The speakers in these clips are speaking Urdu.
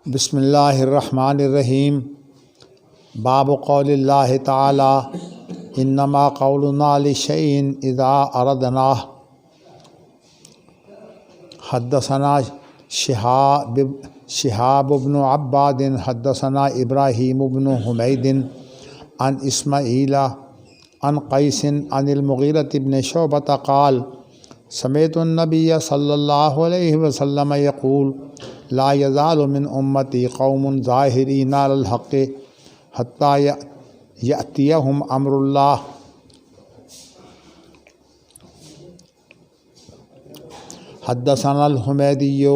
بسم اللہ الرحمن الرحیم۔ باب قول اللہ تعالی انما قولنا لشیء اذا اردناہ۔ حدثنا شہاب بن عباد حدثنا ابراہیم بن حمید عن اسماعیل عن قیس عن المغیرۃ بن شعبۃ قال سمعت النبی صلی اللہ علیہ وسلم یقول لا یزال من امتی قوم ظاہرین علی الحق حتی یأتیہم امر اللہ۔ حدثنا الحمیدی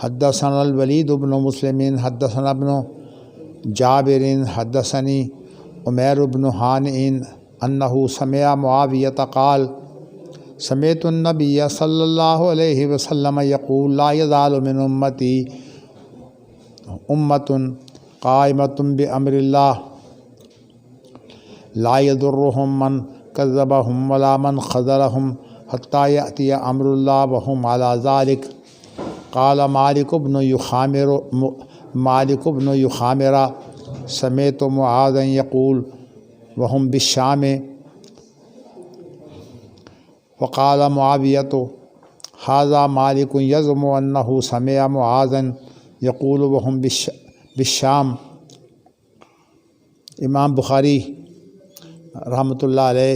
حدثنا الولید بن مسلم حدثنا ابن جابر حدثنی عمیر بن ہانئ انہ سمع معاویۃ قال سمعت النبی صلی اللہ علیہ وسلم یقول لا یزال من امتی امۃ قائمۃ بامر اللہ لا یضرهم من کذبهم ولا من خذلهم حتی یأتی امر اللہ وهم علی ذلک۔ قال مالک بن یخامر سمعت معاذا یقول وهم بالشام وقال معاویۃ ھذا مالک یزعم انہ سمع معاذا یقول وهم بالشام۔ امام بخاری رحمۃ اللہ علیہ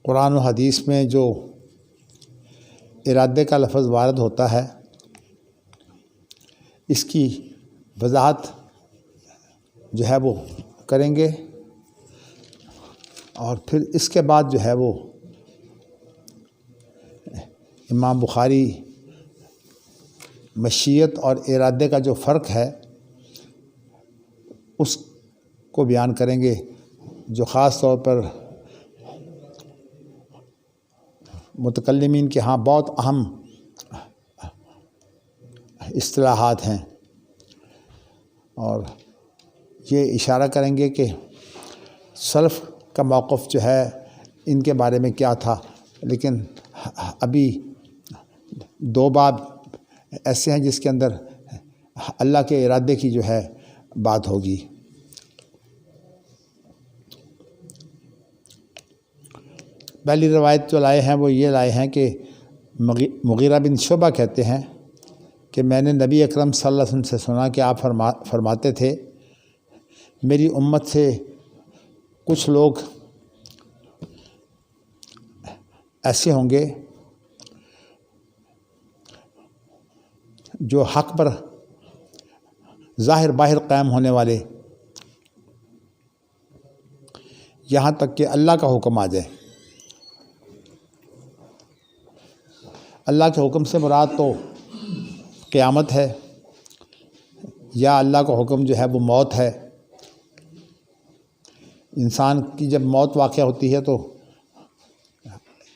قرآن و حدیث میں جو ارادے کا لفظ وارد ہوتا ہے اس کی وضاحت جو ہے وہ کریں گے، اور پھر اس کے بعد جو ہے وہ امام بخاری مشیت اور ارادے کا جو فرق ہے اس کو بیان کریں گے، جو خاص طور پر متکلمین کے ہاں بہت اہم اصطلاحات ہیں، اور یہ اشارہ کریں گے کہ سلف کا موقف جو ہے ان کے بارے میں کیا تھا۔ لیکن ابھی دو باب ایسے ہیں جس کے اندر اللہ کے ارادے کی جو ہے بات ہوگی۔ پہلی روایت جو لائے ہیں وہ یہ لائے ہیں کہ مغیرہ بن شعبہ کہتے ہیں کہ میں نے نبی اکرم صلی اللہ علیہ وسلم سے سنا کہ آپ فرماتے تھے میری امت سے کچھ لوگ ایسے ہوں گے جو حق پر ظاہر باہر قائم ہونے والے، یہاں تک کہ اللہ کا حکم آ جائے۔ اللہ کے حکم سے مراد تو قیامت ہے، یا اللہ کا حکم جو ہے وہ موت ہے۔ انسان کی جب موت واقع ہوتی ہے تو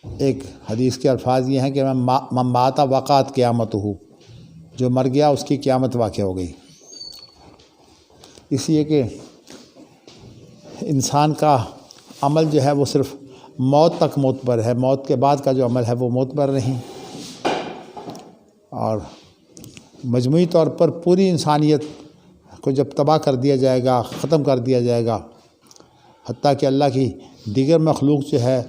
ایک حدیث کے الفاظ یہ ہیں کہ من مات وقعت قیامت ہو، جو مر گیا اس کی قیامت واقع ہو گئی۔ اس لیے کہ انسان کا عمل جو ہے وہ صرف موت تک معتبر ہے، موت کے بعد کا جو عمل ہے وہ معتبر نہیں، اور مجموعی طور پر پوری انسانیت کو جب تباہ کر دیا جائے گا، ختم کر دیا جائے گا، حتیٰ کہ اللہ کی دیگر مخلوق جو ہے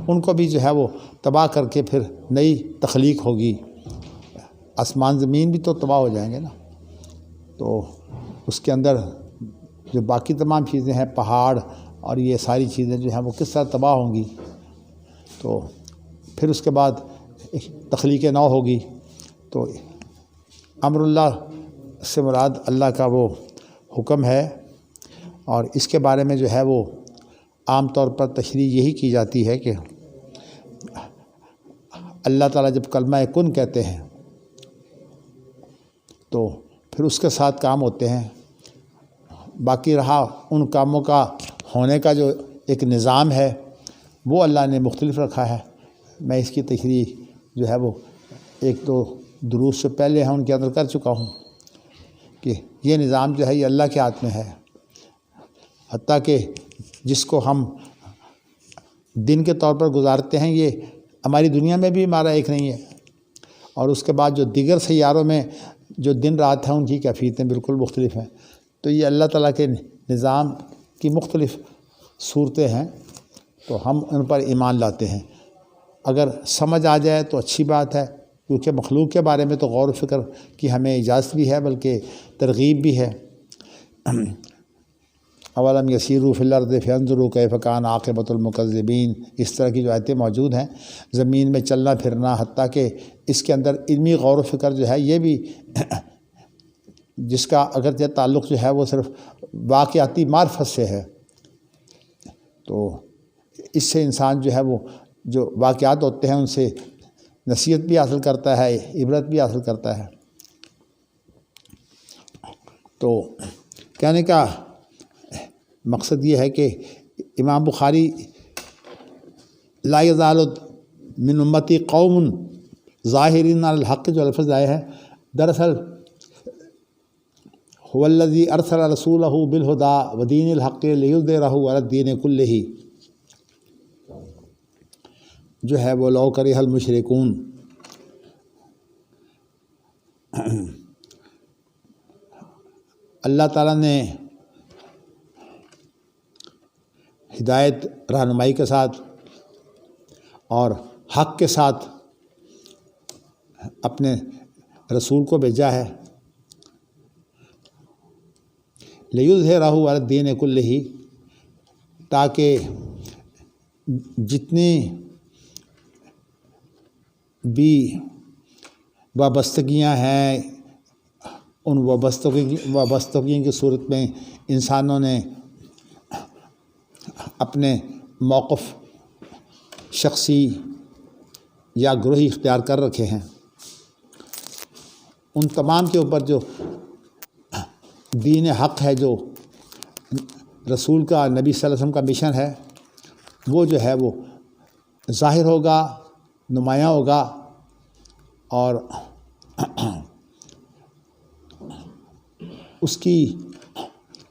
ان کو بھی جو ہے وہ تباہ کر کے پھر نئی تخلیق ہوگی، آسمان زمین بھی تو تباہ ہو جائیں گے نا، تو اس کے اندر جو باقی تمام چیزیں ہیں، پہاڑ اور یہ ساری چیزیں جو ہیں وہ کس طرح تباہ ہوں گی، تو پھر اس کے بعد ایک تخلیق نو ہوگی۔ تو امر اللہ سے مراد اللہ کا وہ حکم ہے، اور اس کے بارے میں جو ہے وہ عام طور پر تشریح یہی کی جاتی ہے کہ اللہ تعالیٰ جب کلمہ کن کہتے ہیں تو پھر اس کے ساتھ کام ہوتے ہیں، باقی رہا ان کاموں کا ہونے کا جو ایک نظام ہے وہ اللہ نے مختلف رکھا ہے۔ میں اس کی تشریح جو ہے وہ ایک دو دروس سے پہلے ان کے اندر کر چکا ہوں کہ یہ نظام جو ہے یہ اللہ کے ہاتھ میں ہے، حتیٰ کہ جس کو ہم دن کے طور پر گزارتے ہیں یہ ہماری دنیا میں بھی ہمارا ایک نہیں ہے، اور اس کے بعد جو دیگر سیاروں میں جو دن رات ہیں ان کی کیفیتیں بالکل مختلف ہیں۔ تو یہ اللہ تعالیٰ کے نظام کی مختلف صورتیں ہیں، تو ہم ان پر ایمان لاتے ہیں۔ اگر سمجھ آ جائے تو اچھی بات ہے، کیونکہ مخلوق کے بارے میں تو غور و فکر کی ہمیں اجازت بھی ہے، بلکہ ترغیب بھی ہے۔ اولم یسیروا فی الارض فینظروا کیف کان عاقبۃ المکذبین، اس طرح کی جو آیتیں موجود ہیں، زمین میں چلنا پھرنا، حتیٰ کہ اس کے اندر علمی غور و فکر جو ہے یہ بھی جس کا اگرچہ تعلق جو ہے وہ صرف واقعاتی معرفت سے ہے، تو اس سے انسان جو ہے وہ جو واقعات ہوتے ہیں ان سے نصیحت بھی حاصل کرتا ہے، عبرت بھی حاصل کرتا ہے۔ تو کہنے کا مقصد یہ ہے کہ امام بخاری لا یزال من امتی قوم ظاہرین علی الحق جو لفظ آئے ہیں، دراصل هو الذی ارسل رسولہ بالہدی ودین الحق لیظہرہ علی الدین کلہ، جو ہے وہ لو کرہ المشرکون۔ اللہ تعالیٰ نے ہدایت رہنمائی کے ساتھ اور حق کے ساتھ اپنے رسول کو بھیجا ہے، لیظہرہ علی الدین کلہ، تاکہ جتنی بھی وابستگیاں ہیں ان وابستگیوں کی صورت میں انسانوں نے اپنے موقف شخصی یا گروہی اختیار کر رکھے ہیں، ان تمام کے اوپر جو دین حق ہے، جو رسول کا، نبی صلی اللہ علیہ وسلم کا مشن ہے، وہ جو ہے وہ ظاہر ہوگا، نمایاں ہوگا، اور اس کی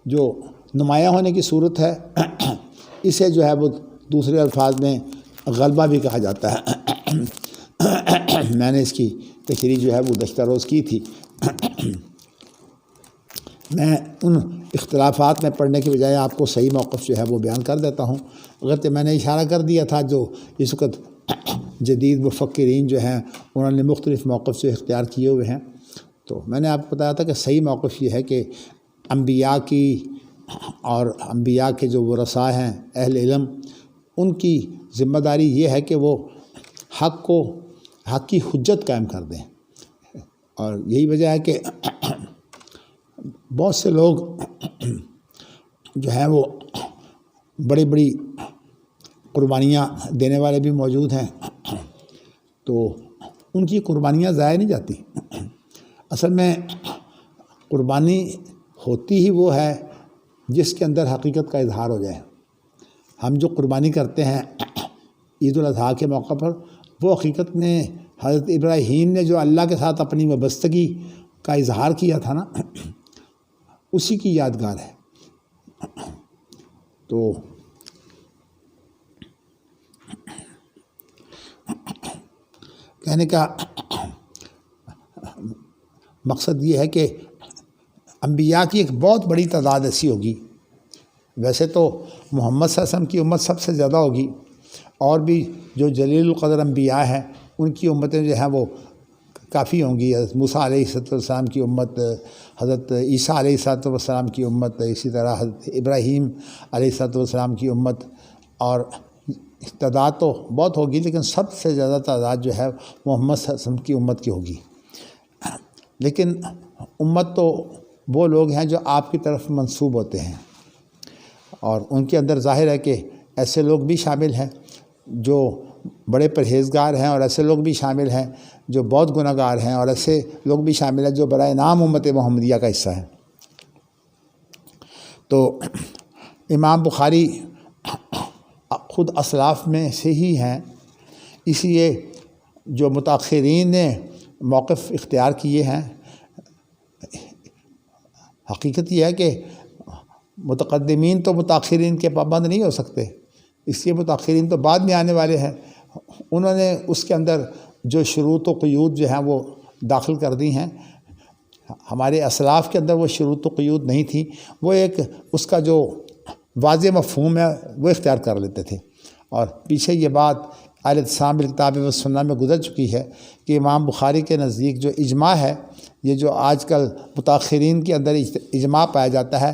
جو نمایاں ہونے کی صورت ہے اسے جو ہے وہ دوسرے الفاظ میں غلبہ بھی کہا جاتا ہے۔ میں نے اس کی تشریح جو ہے وہ گزشتہ روز کی تھی۔ میں ان اختلافات میں پڑھنے کی بجائے آپ کو صحیح موقف جو ہے وہ بیان کر دیتا ہوں، اگرچہ میں نے اشارہ کر دیا تھا جو اس وقت جدید مفکرین جو ہیں انہوں نے مختلف موقف سے اختیار کیے ہوئے ہیں، تو میں نے آپ کو بتایا تھا کہ صحیح موقف یہ ہے کہ انبیاء کی اور انبیاء کے جو ورثاء ہیں، اہل علم، ان کی ذمہ داری یہ ہے کہ وہ حق کی حجت قائم کر دیں، اور یہی وجہ ہے کہ بہت سے لوگ جو ہیں وہ بڑی بڑی قربانیاں دینے والے بھی موجود ہیں، تو ان کی قربانیاں ضائع نہیں جاتی۔ اصل میں قربانی ہوتی ہی وہ ہے جس کے اندر حقیقت کا اظہار ہو جائے۔ ہم جو قربانی کرتے ہیں عید الاضحیٰ کے موقع پر، وہ حقیقت میں حضرت ابراہیم نے جو اللہ کے ساتھ اپنی وابستگی کا اظہار کیا تھا نا، اسی کی یادگار ہے۔ تو کہنے کا مقصد یہ ہے کہ انبیاء کی ایک بہت بڑی تعداد ایسی ہوگی، ویسے تو محمد صلی اللہ علیہ وسلم کی امت سب سے زیادہ ہوگی، اور بھی جو جلیل القدر انبیاء ہیں ان کی امتیں جو ہیں وہ کافی ہوں گی۔ حضرت موسیٰ علیہ السلام کی امت، حضرت عیسیٰ علیہ السلام کی امت، اسی طرح حضرت ابراہیم علیہ السلام کی امت، اور تعداد تو بہت ہوگی، لیکن سب سے زیادہ تعداد جو ہے محمد صلی اللہ علیہ وسلم کی امت کی ہوگی۔ لیکن امت تو وہ لوگ ہیں جو آپ کی طرف منسوب ہوتے ہیں، اور ان کے اندر ظاہر ہے کہ ایسے لوگ بھی شامل ہیں جو بڑے پرہیزگار ہیں، اور ایسے لوگ بھی شامل ہیں جو بہت گناہ گار ہیں، اور ایسے لوگ بھی شامل ہیں جو برائے نام امت محمدیہ کا حصہ ہیں۔ تو امام بخاری خود اسلاف میں سے ہی ہیں، اس لیے جو متاخرین نے موقف اختیار کیے ہیں، حقیقت یہ ہے کہ متقدمین تو متاخرین کے پابند نہیں ہو سکتے، اس لیے متاخرین تو بعد میں آنے والے ہیں، انہوں نے اس کے اندر جو شروط و قیود جو ہیں وہ داخل کر دی ہیں۔ ہمارے اسلاف کے اندر وہ شروط و قیود نہیں تھی، وہ ایک اس کا جو واضح مفہوم ہے وہ اختیار کر لیتے تھے۔ اور پیچھے یہ بات اہل اعتصام بالکتاب و سنہ میں گزر چکی ہے کہ امام بخاری کے نزدیک جو اجماع ہے، یہ جو آج کل متاخرین کے اندر اجماع پایا جاتا ہے،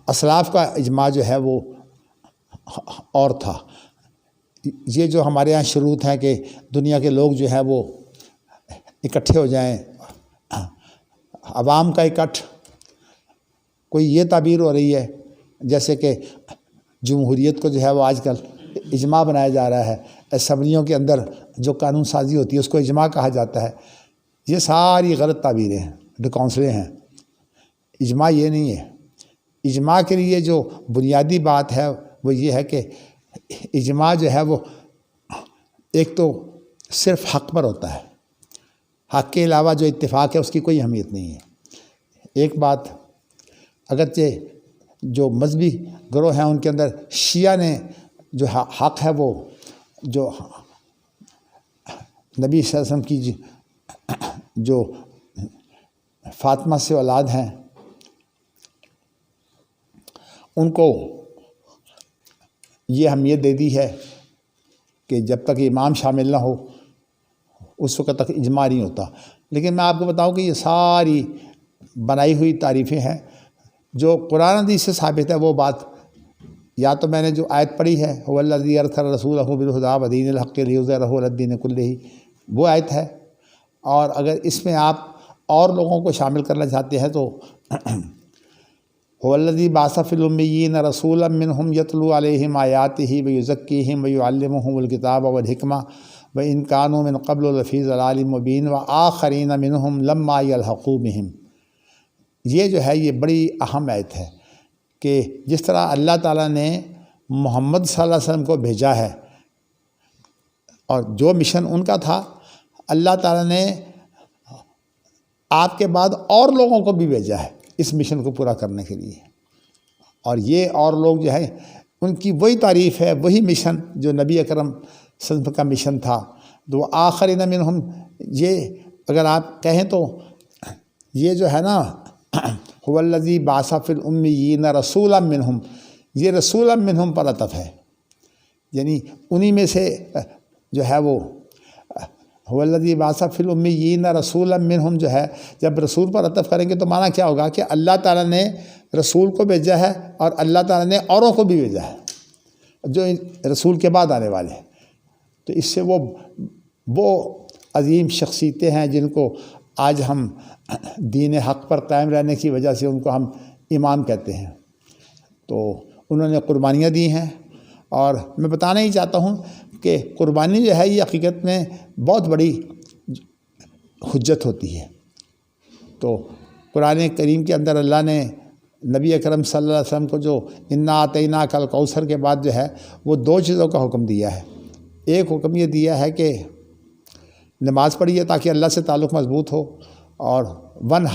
اسلاف کا اجماع جو ہے وہ اور تھا۔ یہ جو ہمارے ہاں شروط ہیں کہ دنیا کے لوگ جو ہے وہ اکٹھے ہو جائیں، عوام کا اکٹھ، کوئی یہ تعبیر ہو رہی ہے جیسے کہ جمہوریت کو جو ہے وہ آج کل اجماع بنایا جا رہا ہے، اسمبلیوں کے اندر جو قانون سازی ہوتی ہے اس کو اجماع کہا جاتا ہے۔ یہ ساری غلط تعبیریں ہیں، ڈکونسلیں ہیں۔ اجماع یہ نہیں ہے۔ اجماع کے لیے جو بنیادی بات ہے وہ یہ ہے کہ اجماع جو ہے وہ ایک تو صرف حق پر ہوتا ہے، حق کے علاوہ جو اتفاق ہے اس کی کوئی اہمیت نہیں ہے۔ ایک بات، اگرچہ جو مذہبی گروہ ہیں ان کے اندر شیعہ نے جو حق ہے وہ جو نبی صلی اللہ علیہ وسلم کی جو فاطمہ سے اولاد ہیں ان کو یہ اہمیت دے دی ہے کہ جب تک امام شامل نہ ہو اس وقت تک اجماع نہیں ہوتا۔ لیکن میں آپ کو بتاؤں کہ یہ ساری بنائی ہوئی تعریفیں ہیں، جو قرآن حدیث سے ثابت ہے وہ بات یا تو میں نے جو آیت پڑھی ہے هو الذی ارسل رسولہ بالہدی ودین الحق لیظہرہ علی الدین کلہ، وہ آیت ہے۔ اور اگر اس میں آپ اور لوگوں کو شامل کرنا چاہتے ہیں تو هو الذی بعث فی الامیین رسولا منہم یتلو علیہم آیاتہ ویزکیہم ویعلمہم الکتاب والحکمہ وإن كانوا من قبل لفی ضلال مبین وآخرین منہم لما یلحقوا بہم۔ یہ جو ہے یہ بڑی اہم آیت ہے کہ جس طرح اللہ تعالیٰ نے محمد صلی اللہ علیہ وسلم کو بھیجا ہے اور جو مشن ان کا تھا، اللہ تعالیٰ نے آپ کے بعد اور لوگوں کو بھی بھیجا ہے اس مشن کو پورا کرنے کے لیے۔ اور یہ اور لوگ جو ہیں ان کی وہی تعریف ہے، وہی مشن جو نبی اکرم صلی اللہ علیہ وسلم کا مشن تھا۔ تو آخرین منہم، یہ اگر آپ کہیں تو یہ جو ہے نا هو الذی بعث فی الامیین رسولا منہم، یہ رسولا منہم پر عطف ہے، یعنی انہی میں سے جو ہے وہ هو الذی بعث فی الامیین رسولا منہم جو ہے، جب رسول پر عطف کریں گے تو معنی کیا ہوگا کہ اللہ تعالیٰ نے رسول کو بھیجا ہے اور اللہ تعالیٰ نے اوروں کو بھی بھیجا ہے جو رسول کے بعد آنے والے ہیں۔ تو اس سے وہ عظیم شخصیتیں ہیں جن کو آج ہم دین حق پر قائم رہنے کی وجہ سے ان کو ہم امام کہتے ہیں۔ تو انہوں نے قربانیاں دی ہیں، اور میں بتانا ہی چاہتا ہوں کہ قربانی جو ہے یہ حقیقت میں بہت بڑی حجت ہوتی ہے۔ تو قرآن کریم کے اندر اللہ نے نبی اکرم صلی اللہ علیہ وسلم کو جو انا اعطیناک الکوثر کے بعد جو ہے وہ دو چیزوں کا حکم دیا ہے۔ ایک حکم یہ دیا ہے کہ نماز پڑھیے تاکہ اللہ سے تعلق مضبوط ہو، اور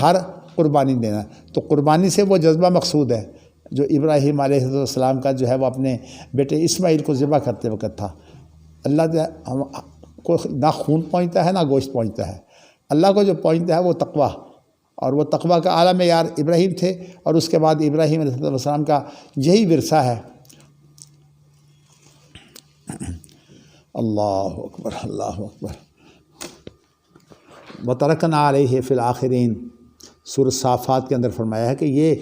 ہر قربانی دینا۔ تو قربانی سے وہ جذبہ مقصود ہے جو ابراہیم علیہ السلام کا جو ہے وہ اپنے بیٹے اسماعیل کو ذبح کرتے وقت تھا۔ اللہ کو نہ خون پہنچتا ہے نہ گوشت پہنچتا ہے، اللہ کو جو پہنچتا ہے وہ تقویٰ، اور وہ تقویٰ کا اعلیٰ معیار ابراہیم تھے، اور اس کے بعد ابراہیم علیہ السلام کا یہی ورثہ ہے۔ اللہ اکبر، اللہ اکبر۔ وَتَرَكْنَا عَلَيْهِ فِي الْآخِرِينَ، سورۃ صافات کے اندر فرمایا ہے کہ یہ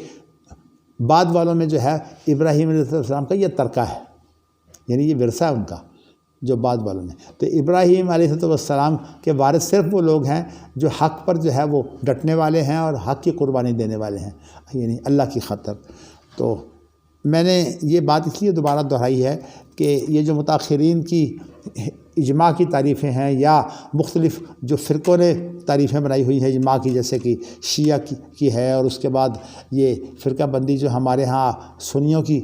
بعد والوں میں جو ہے ابراہیم علیہ السلام کا یہ ترکہ ہے، یعنی یہ ورثہ ہے ان کا جو بعد والوں میں۔ تو ابراہیم علیہ السلام کے وارث صرف وہ لوگ ہیں جو حق پر جو ہے وہ ڈٹنے والے ہیں اور حق کی قربانی دینے والے ہیں، یعنی اللہ کی خاطر۔ تو میں نے یہ بات اس لیے دوبارہ دہرائی ہے کہ یہ جو متاخرین کی اجماع کی تعریفیں ہیں یا مختلف جو فرقوں نے تعریفیں بنائی ہوئی ہیں اجماع کی، جیسے کہ شیعہ کی ہے، اور اس کے بعد یہ فرقہ بندی جو ہمارے ہاں سنیوں کی،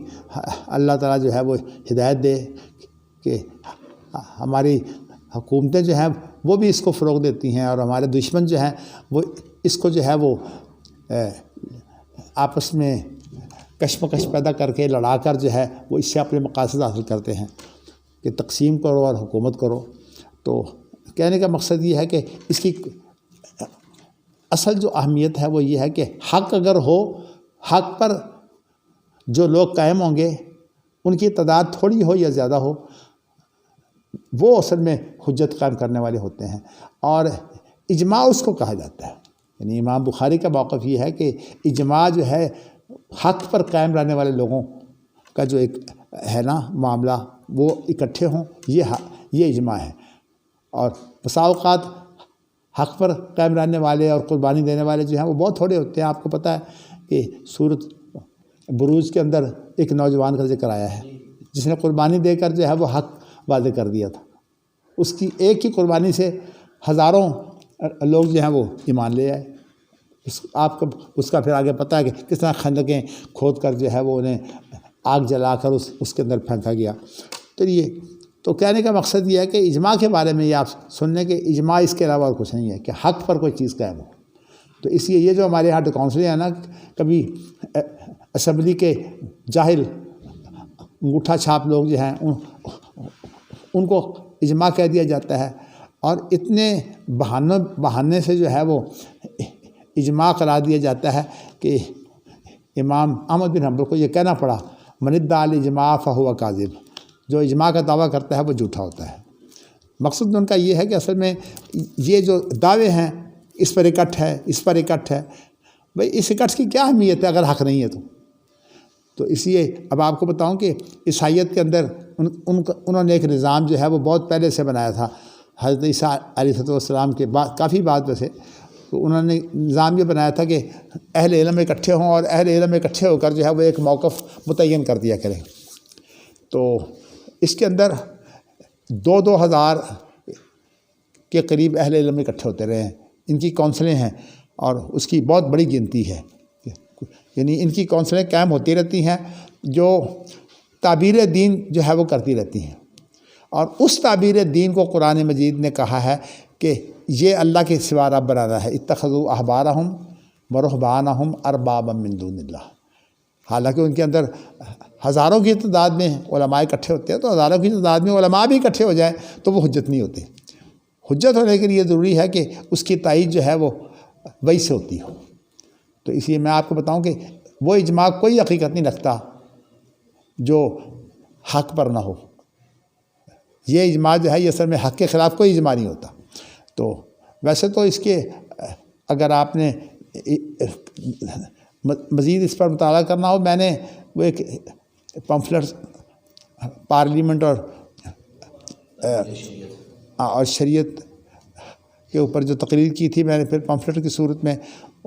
اللہ تعالیٰ جو ہے وہ ہدایت دے کہ ہماری حکومتیں جو ہیں وہ بھی اس کو فروغ دیتی ہیں، اور ہمارے دشمن جو ہیں وہ اس کو جو ہے وہ آپس میں کشمکش پیدا کر کے لڑا کر جو ہے وہ اس سے اپنے مقاصد حاصل کرتے ہیں۔ کہ تقسیم کرو اور حکومت کرو۔ تو کہنے کا مقصد یہ ہے کہ اس کی اصل جو اہمیت ہے وہ یہ ہے کہ حق اگر ہو، حق پر جو لوگ قائم ہوں گے ان کی تعداد تھوڑی ہو یا زیادہ ہو، وہ اصل میں حجت قائم کرنے والے ہوتے ہیں، اور اجماع اس کو کہا جاتا ہے۔ یعنی امام بخاری کا موقف یہ ہے کہ اجماع جو ہے حق پر قائم رہنے والے لوگوں کا جو ایک ہے نا معاملہ، وہ اکٹھے ہوں، یہ اجماع ہے۔ اور بسا اوقات حق پر قائم رہنے والے اور قربانی دینے والے جو ہیں وہ بہت تھوڑے ہوتے ہیں۔ آپ کو پتہ ہے کہ سورۃ بروج کے اندر ایک نوجوان کا ذکر آیا ہے جس نے قربانی دے کر جو ہے وہ حق واضح کر دیا تھا۔ اس کی ایک ہی قربانی سے ہزاروں لوگ جو ہیں وہ ایمان لے آئے۔ اس کا پھر آگے پتہ ہے کہ کس طرح خندقیں کھود کر جو ہے وہ انہیں آگ جلا کر اس کے اندر پھینکا گیا۔ تو کہنے کا مقصد یہ ہے کہ اجماع کے بارے میں یہ آپ سن لیں کہ اجماع اس کے علاوہ اور کچھ نہیں ہے کہ حق پر کوئی چیز قائم ہو۔ تو اس لیے یہ جو ہمارے یہاں کونسلیں ہیں نا، کبھی اسمبلی کے جاہل انگوٹھا چھاپ لوگ جو ہیں ان کو اجماع کہہ دیا جاتا ہے، اور اتنے بہانے سے جو ہے وہ اجماع قرار دیا جاتا ہے کہ امام احمد بن حنبل کو یہ کہنا پڑا، من ادعی الاجماع فہو کاذب، جو اجماع کا دعویٰ کرتا ہے وہ جھوٹا ہوتا ہے۔ مقصد ان کا یہ ہے کہ اصل میں یہ جو دعوے ہیں اس پر اکٹھ ہے، اس پر اکٹھ ہے، بھئی اس اکٹھ کی کیا اہمیت ہے اگر حق نہیں ہے تو اس لیے اب آپ کو بتاؤں کہ عیسائیت کے اندر انہوں نے ایک نظام جو ہے وہ بہت پہلے سے بنایا تھا، حضرت عیسیٰ علیہ السلام کے بعد کافی بعد میں سے۔ تو انہوں نے نظام یہ بنایا تھا کہ اہل علم اکٹھے ہوں، اور اہل علم اکٹھے ہو کر جو ہے وہ ایک موقف متعین کر دیا کریں۔ تو اس کے اندر 2,000 کے قریب اہل علم اکٹھے ہوتے رہے ہیں، ان کی کونسلیں ہیں، اور اس کی بہت بڑی گنتی ہے۔ یعنی ان کی کونسلیں قائم ہوتی رہتی ہیں جو تعبیر دین جو ہے وہ کرتی رہتی ہیں، اور اس تعبیر دین کو قرآن مجید نے کہا ہے کہ یہ اللہ کے سوا رب بنانا ہے، اتخذوا احبارہم ورہبانہم اربابا من دون اللہ۔ حالانکہ ان کے اندر ہزاروں کی تعداد میں علماء اکٹھے ہوتے ہیں، تو ہزاروں کی تعداد میں علماء بھی اکٹھے ہو جائیں تو وہ حجت نہیں ہوتے۔ حجت ہونے کے لیے ضروری ہے کہ اس کی تائید جو ہے وہ وہی سے ہوتی ہو۔ تو اس لیے میں آپ کو بتاؤں کہ وہ اجماع کوئی حقیقت نہیں رکھتا جو حق پر نہ ہو۔ یہ اجماع جو ہے یہ اصل میں حق کے خلاف کوئی اجماع نہیں ہوتا۔ تو ویسے تو اس کے اگر آپ نے مزید اس پر مطالعہ کرنا ہو، میں نے وہ ایک پمفلٹ پارلیمنٹ اور شریعت کے اوپر جو تقریر کی تھی، میں نے پھر پمفلٹ کی صورت میں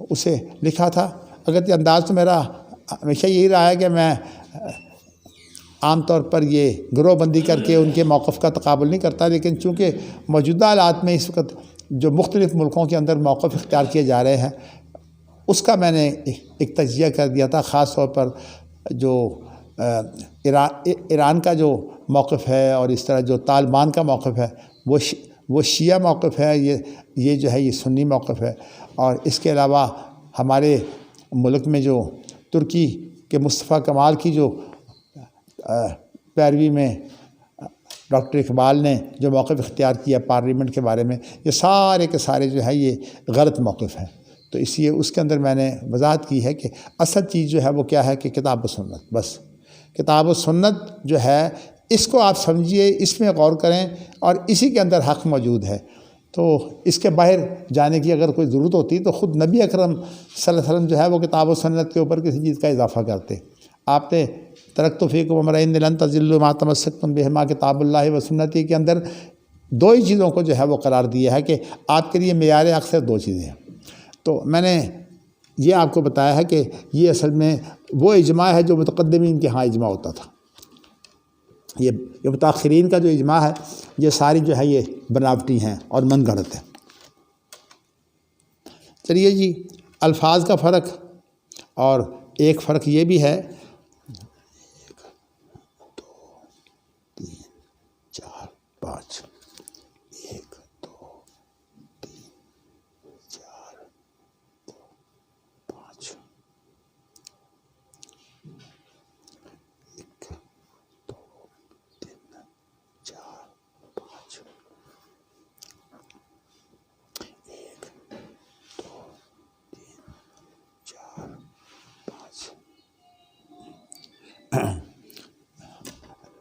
اسے لکھا تھا۔ اگرچہ انداز تو میرا ہمیشہ یہی رہا ہے کہ میں عام طور پر یہ گروہ بندی کر کے ان کے موقف کا تقابل نہیں کرتا، لیکن چونکہ موجودہ حالات میں اس وقت جو مختلف ملکوں کے اندر موقف اختیار کیے جا رہے ہیں اس کا میں نے ایک تجزیہ کر دیا تھا، خاص طور پر جو ایران کا جو موقف ہے، اور اس طرح جو طالبان کا موقف ہے وہ شیعہ موقف ہے، یہ جو ہے یہ سنی موقف ہے۔ اور اس کے علاوہ ہمارے ملک میں جو ترکی کے مصطفیٰ کمال کی جو پیروی میں ڈاکٹر اقبال نے جو موقف اختیار کیا پارلیمنٹ کے بارے میں، یہ سارے کے سارے جو ہے یہ غلط موقف ہیں۔ تو اس لیے اس کے اندر میں نے وضاحت کی ہے کہ اصل چیز جو ہے وہ کیا ہے کہ کتاب و سنت، بس کتاب و سنت جو ہے اس کو آپ سمجھیے، اس میں غور کریں، اور اسی کے اندر حق موجود ہے۔ تو اس کے باہر جانے کی اگر کوئی ضرورت ہوتی تو خود نبی اکرم صلی اللہ علیہ وسلم جو ہے وہ کتاب و سنت کے اوپر کسی چیز کا اضافہ کرتے۔ آپ نے ترکت فیکم امرین لن تضلوا ما تمسکتم بہما کتاب اللہ و سنتی کے اندر 2 ہی چیزوں کو جو ہے وہ قرار دیا ہے کہ آپ کے لیے معیار اکثر 2 چیزیں ہیں۔ تو میں نے یہ آپ کو بتایا ہے کہ یہ اصل میں وہ اجماع ہے جو متقدمین کے ہاں اجماع ہوتا تھا۔ یہ متاخرین کا جو اجماع ہے یہ ساری جو ہے یہ بناوٹی ہیں اور من گھڑت ہیں۔ چلیے جی، الفاظ کا فرق، اور ایک فرق یہ بھی ہے 1 2 3 4 5 1 2 3 4 2 5 1 2 3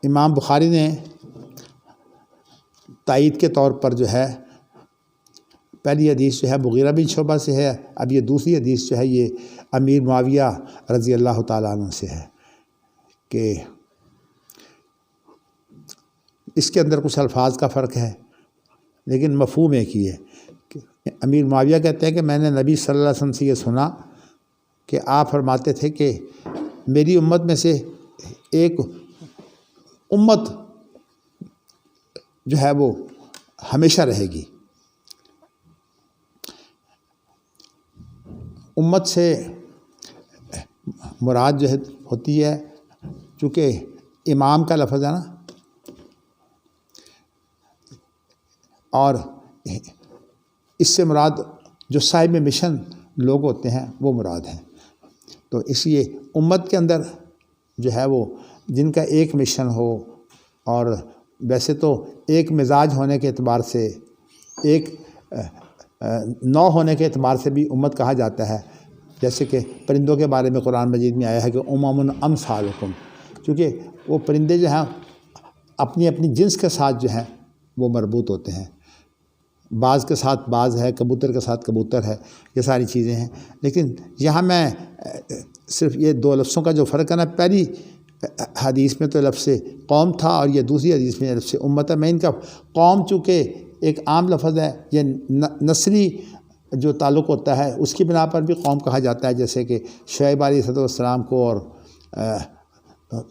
امام بخاری نے تائید کے طور پر جو ہے پہلی حدیث جو ہے مغیرہ بن شعبہ سے ہے، اب یہ دوسری حدیث جو ہے یہ امیر معاویہ رضی اللہ تعالیٰ عنہ سے ہے کہ اس کے اندر کچھ الفاظ کا فرق ہے لیکن مفہوم ایک ہی ہے کہ امیر معاویہ کہتے ہیں کہ میں نے نبی صلی اللہ علیہ وسلم سے یہ سنا کہ آپ فرماتے تھے کہ میری امت میں سے ایک امت جو ہے وہ ہمیشہ رہے گی۔ امت سے مراد جو ہے ہوتی ہے، چونکہ امام کا لفظ ہے نا، اور اس سے مراد جو صاحب مشن لوگ ہوتے ہیں وہ مراد ہیں۔ تو اس لیے امت کے اندر جو ہے وہ جن کا ایک مشن ہو، اور ویسے تو ایک مزاج ہونے کے اعتبار سے، ایک نوع ہونے کے اعتبار سے بھی امت کہا جاتا ہے، جیسے کہ پرندوں کے بارے میں قرآن مجید میں آیا ہے کہ امم امثالکم، کیونکہ وہ پرندے جو ہیں اپنی اپنی جنس کے ساتھ جو ہیں وہ مربوط ہوتے ہیں، بعض کے ساتھ بعض ہے، کبوتر کے ساتھ کبوتر ہے، یہ ساری چیزیں ہیں۔ لیکن یہاں میں صرف یہ دو لفظوں کا جو فرق ہے نا، پہلی حدیث میں تو لفظ قوم تھا اور یہ دوسری حدیث میں لفظ امت ہے، میں ان کا قوم چونکہ ایک عام لفظ ہے، یہ نسلی جو تعلق ہوتا ہے اس کی بنا پر بھی قوم کہا جاتا ہے، جیسے کہ شعیب علیہ السلام کو اور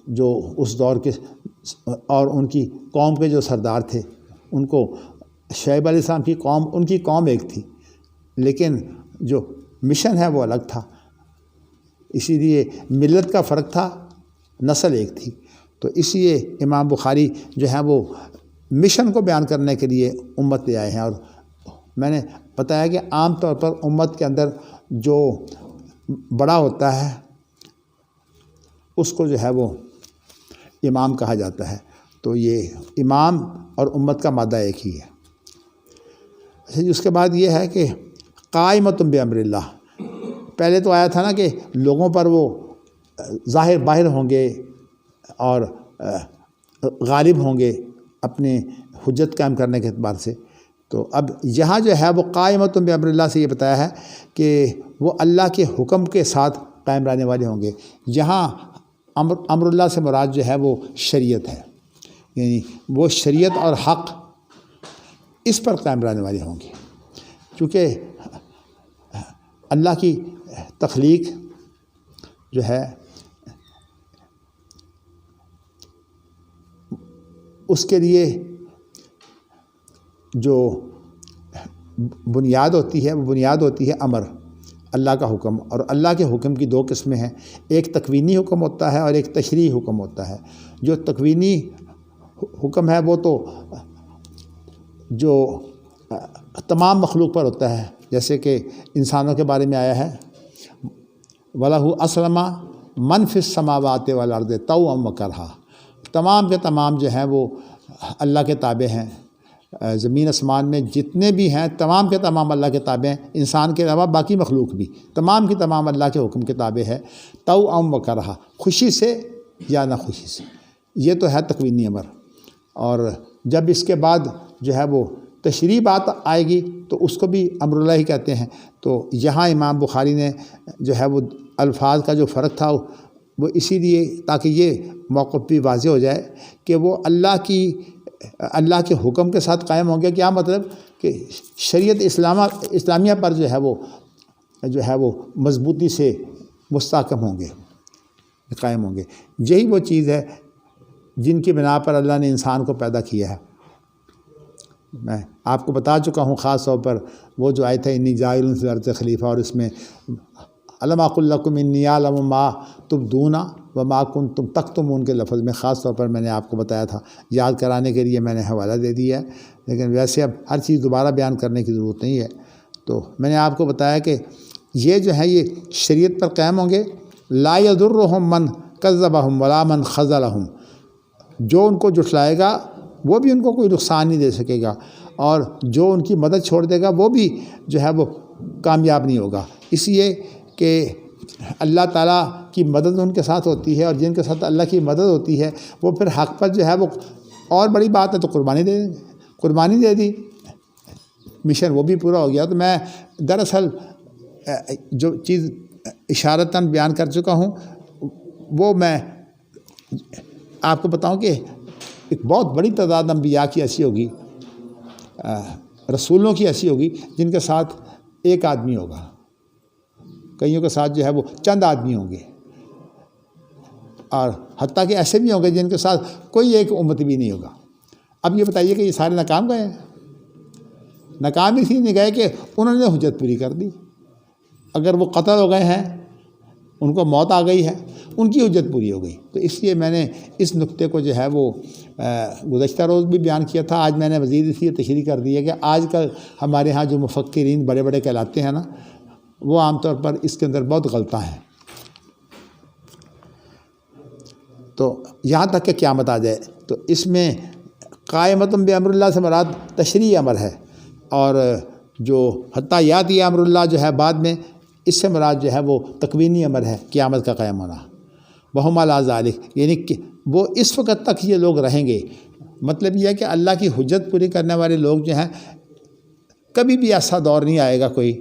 جو اس دور کے اور ان کی قوم کے جو سردار تھے ان کو، شعیب علیہ السلام کی قوم، ان کی قوم ایک تھی لیکن جو مشن ہے وہ الگ تھا، اسی لیے ملت کا فرق تھا، نسل ایک تھی۔ تو اس لیے امام بخاری جو ہے وہ مشن کو بیان کرنے کے لیے امت لے آئے ہیں، اور میں نے بتایا کہ عام طور پر امت کے اندر جو بڑا ہوتا ہے اس کو جو ہے وہ امام کہا جاتا ہے۔ تو یہ امام اور امت کا مادہ ایک ہی ہے۔ اچھا، اس کے بعد یہ ہے کہ قائمۃ بامر اللہ، پہلے تو آیا تھا نا کہ لوگوں پر وہ ظاہر باہر ہوں گے اور غالب ہوں گے اپنے حجت قائم کرنے کے اعتبار سے، تو اب یہاں جو ہے وہ قائمۃ بامر اللہ سے یہ بتایا ہے کہ وہ اللہ کے حکم کے ساتھ قائم رہنے والے ہوں گے۔ یہاں امر اللہ سے مراد جو ہے وہ شریعت ہے، یعنی وہ شریعت اور حق اس پر قائم رہنے والے ہوں گے، چونکہ اللہ کی تخلیق جو ہے اس کے لیے جو بنیاد ہوتی ہے وہ بنیاد ہوتی ہے امر، اللہ کا حکم، اور اللہ کے حکم کی دو قسمیں ہیں، ایک تکوینی حکم ہوتا ہے اور ایک تشریعی حکم ہوتا ہے۔ جو تکوینی حکم ہے وہ تو جو تمام مخلوق پر ہوتا ہے، جیسے کہ انسانوں کے بارے میں آیا ہے وَلَهُ أَسْلَمَ مَنْ فِي السَّمَاوَاتِ وَالْأَرْضِ طَوْعًا وَكَرْهًا، تمام کے تمام جو ہیں وہ اللہ کے تابع ہیں، زمین آسمان میں جتنے بھی ہیں تمام کے تمام اللہ کے تابع ہیں، انسان کے علاوہ باقی مخلوق بھی تمام کی تمام اللہ کے حکم کے تابع ہے، طَوْعًا وَكَرْهًا، خوشی سے یا نہ خوشی سے، یہ تو ہے تکوینی امر۔ اور جب اس کے بعد جو ہے وہ تشریعی بات آئے گی تو اس کو بھی امر اللہ ہی کہتے ہیں۔ تو یہاں امام بخاری نے جو ہے وہ الفاظ کا جو فرق تھا وہ اسی لیے تاکہ یہ موقف بھی واضح ہو جائے کہ وہ اللہ کے حکم کے ساتھ قائم ہوں گے۔ کیا مطلب کہ شریعت اسلامیہ پر جو ہے وہ مضبوطی سے مستحکم ہوں گے، قائم ہوں گے۔ یہی وہ چیز ہے جن کی بنا پر اللہ نے انسان کو پیدا کیا ہے۔ میں آپ کو بتا چکا ہوں خاص طور پر وہ جو آیت ہے انی جاعل فی الارض خلیفہ، اور اس میں الم اقل لکم انی اعلم ما تبدون وما کنتم تکتمون کے لفظ میں خاص طور پر میں نے آپ کو بتایا تھا، یاد کرانے کے لیے میں نے حوالہ دے دیا ہے، لیکن ویسے اب ہر چیز دوبارہ بیان کرنے کی ضرورت نہیں ہے۔ تو میں نے آپ کو بتایا کہ یہ جو ہے یہ شریعت پر قائم ہوں گے، لا یضرہم من کذبہم ولا من خذلہم، جو ان کو جھٹلائے گا وہ بھی ان کو کوئی نقصان نہیں دے سکے گا، اور جو ان کی مدد چھوڑ دے گا وہ بھی جو ہے وہ کامیاب نہیں ہوگا، اس لیے کہ اللہ تعالیٰ کی مدد ان کے ساتھ ہوتی ہے، اور جن کے ساتھ اللہ کی مدد ہوتی ہے وہ پھر حق پر جو ہے وہ، اور بڑی بات ہے تو قربانی دے دیں، قربانی دے دی، مشن وہ بھی پورا ہو گیا۔ تو میں دراصل جو چیز اشارتاً بیان کر چکا ہوں وہ میں آپ کو بتاؤں کہ ایک بہت بڑی تعداد انبیاء کی ایسی ہوگی، رسولوں کی ایسی ہوگی جن کے ساتھ ایک آدمی ہوگا، کئیوں کے ساتھ جو ہے وہ چند آدمی ہوں گے، اور حتیٰ کہ ایسے بھی ہوں گے جن کے ساتھ کوئی ایک امت بھی نہیں ہوگا۔ اب یہ بتائیے کہ یہ سارے ناکام گئے ہیں؟ ناکام اس لیے نہیں گئے کہ انہوں نے حجت پوری کر دی۔ اگر وہ قتل ہو گئے ہیں، ان کو موت آ گئی ہے، ان کی حجت پوری ہو گئی۔ تو اس لیے میں نے اس نقطے کو جو ہے وہ گزشتہ روز بھی بیان کیا تھا، آج میں نے مزید اس لیے تشریح کر دی ہے کہ آج کل ہمارے ہاں جو مفکرین بڑے بڑے کہلاتے ہیں نا، وہ عام طور پر اس کے اندر بہت غلطاں ہیں۔ تو یہاں تک کہ قیامت آ جائے تو اس میں قائمتم بامر اللہ سے مراد تشریعی امر ہے، اور جو حتیٰ یاتی امر اللہ جو ہے بعد میں، اس سے مراد جو ہے وہ تکوینی امر ہے، قیامت کا قائم ہونا۔ وہم علی ذالک، یعنی کہ وہ اس وقت تک یہ لوگ رہیں گے۔ مطلب یہ ہے کہ اللہ کی حجت پوری کرنے والے لوگ جو ہیں، کبھی بھی ایسا دور نہیں آئے گا کوئی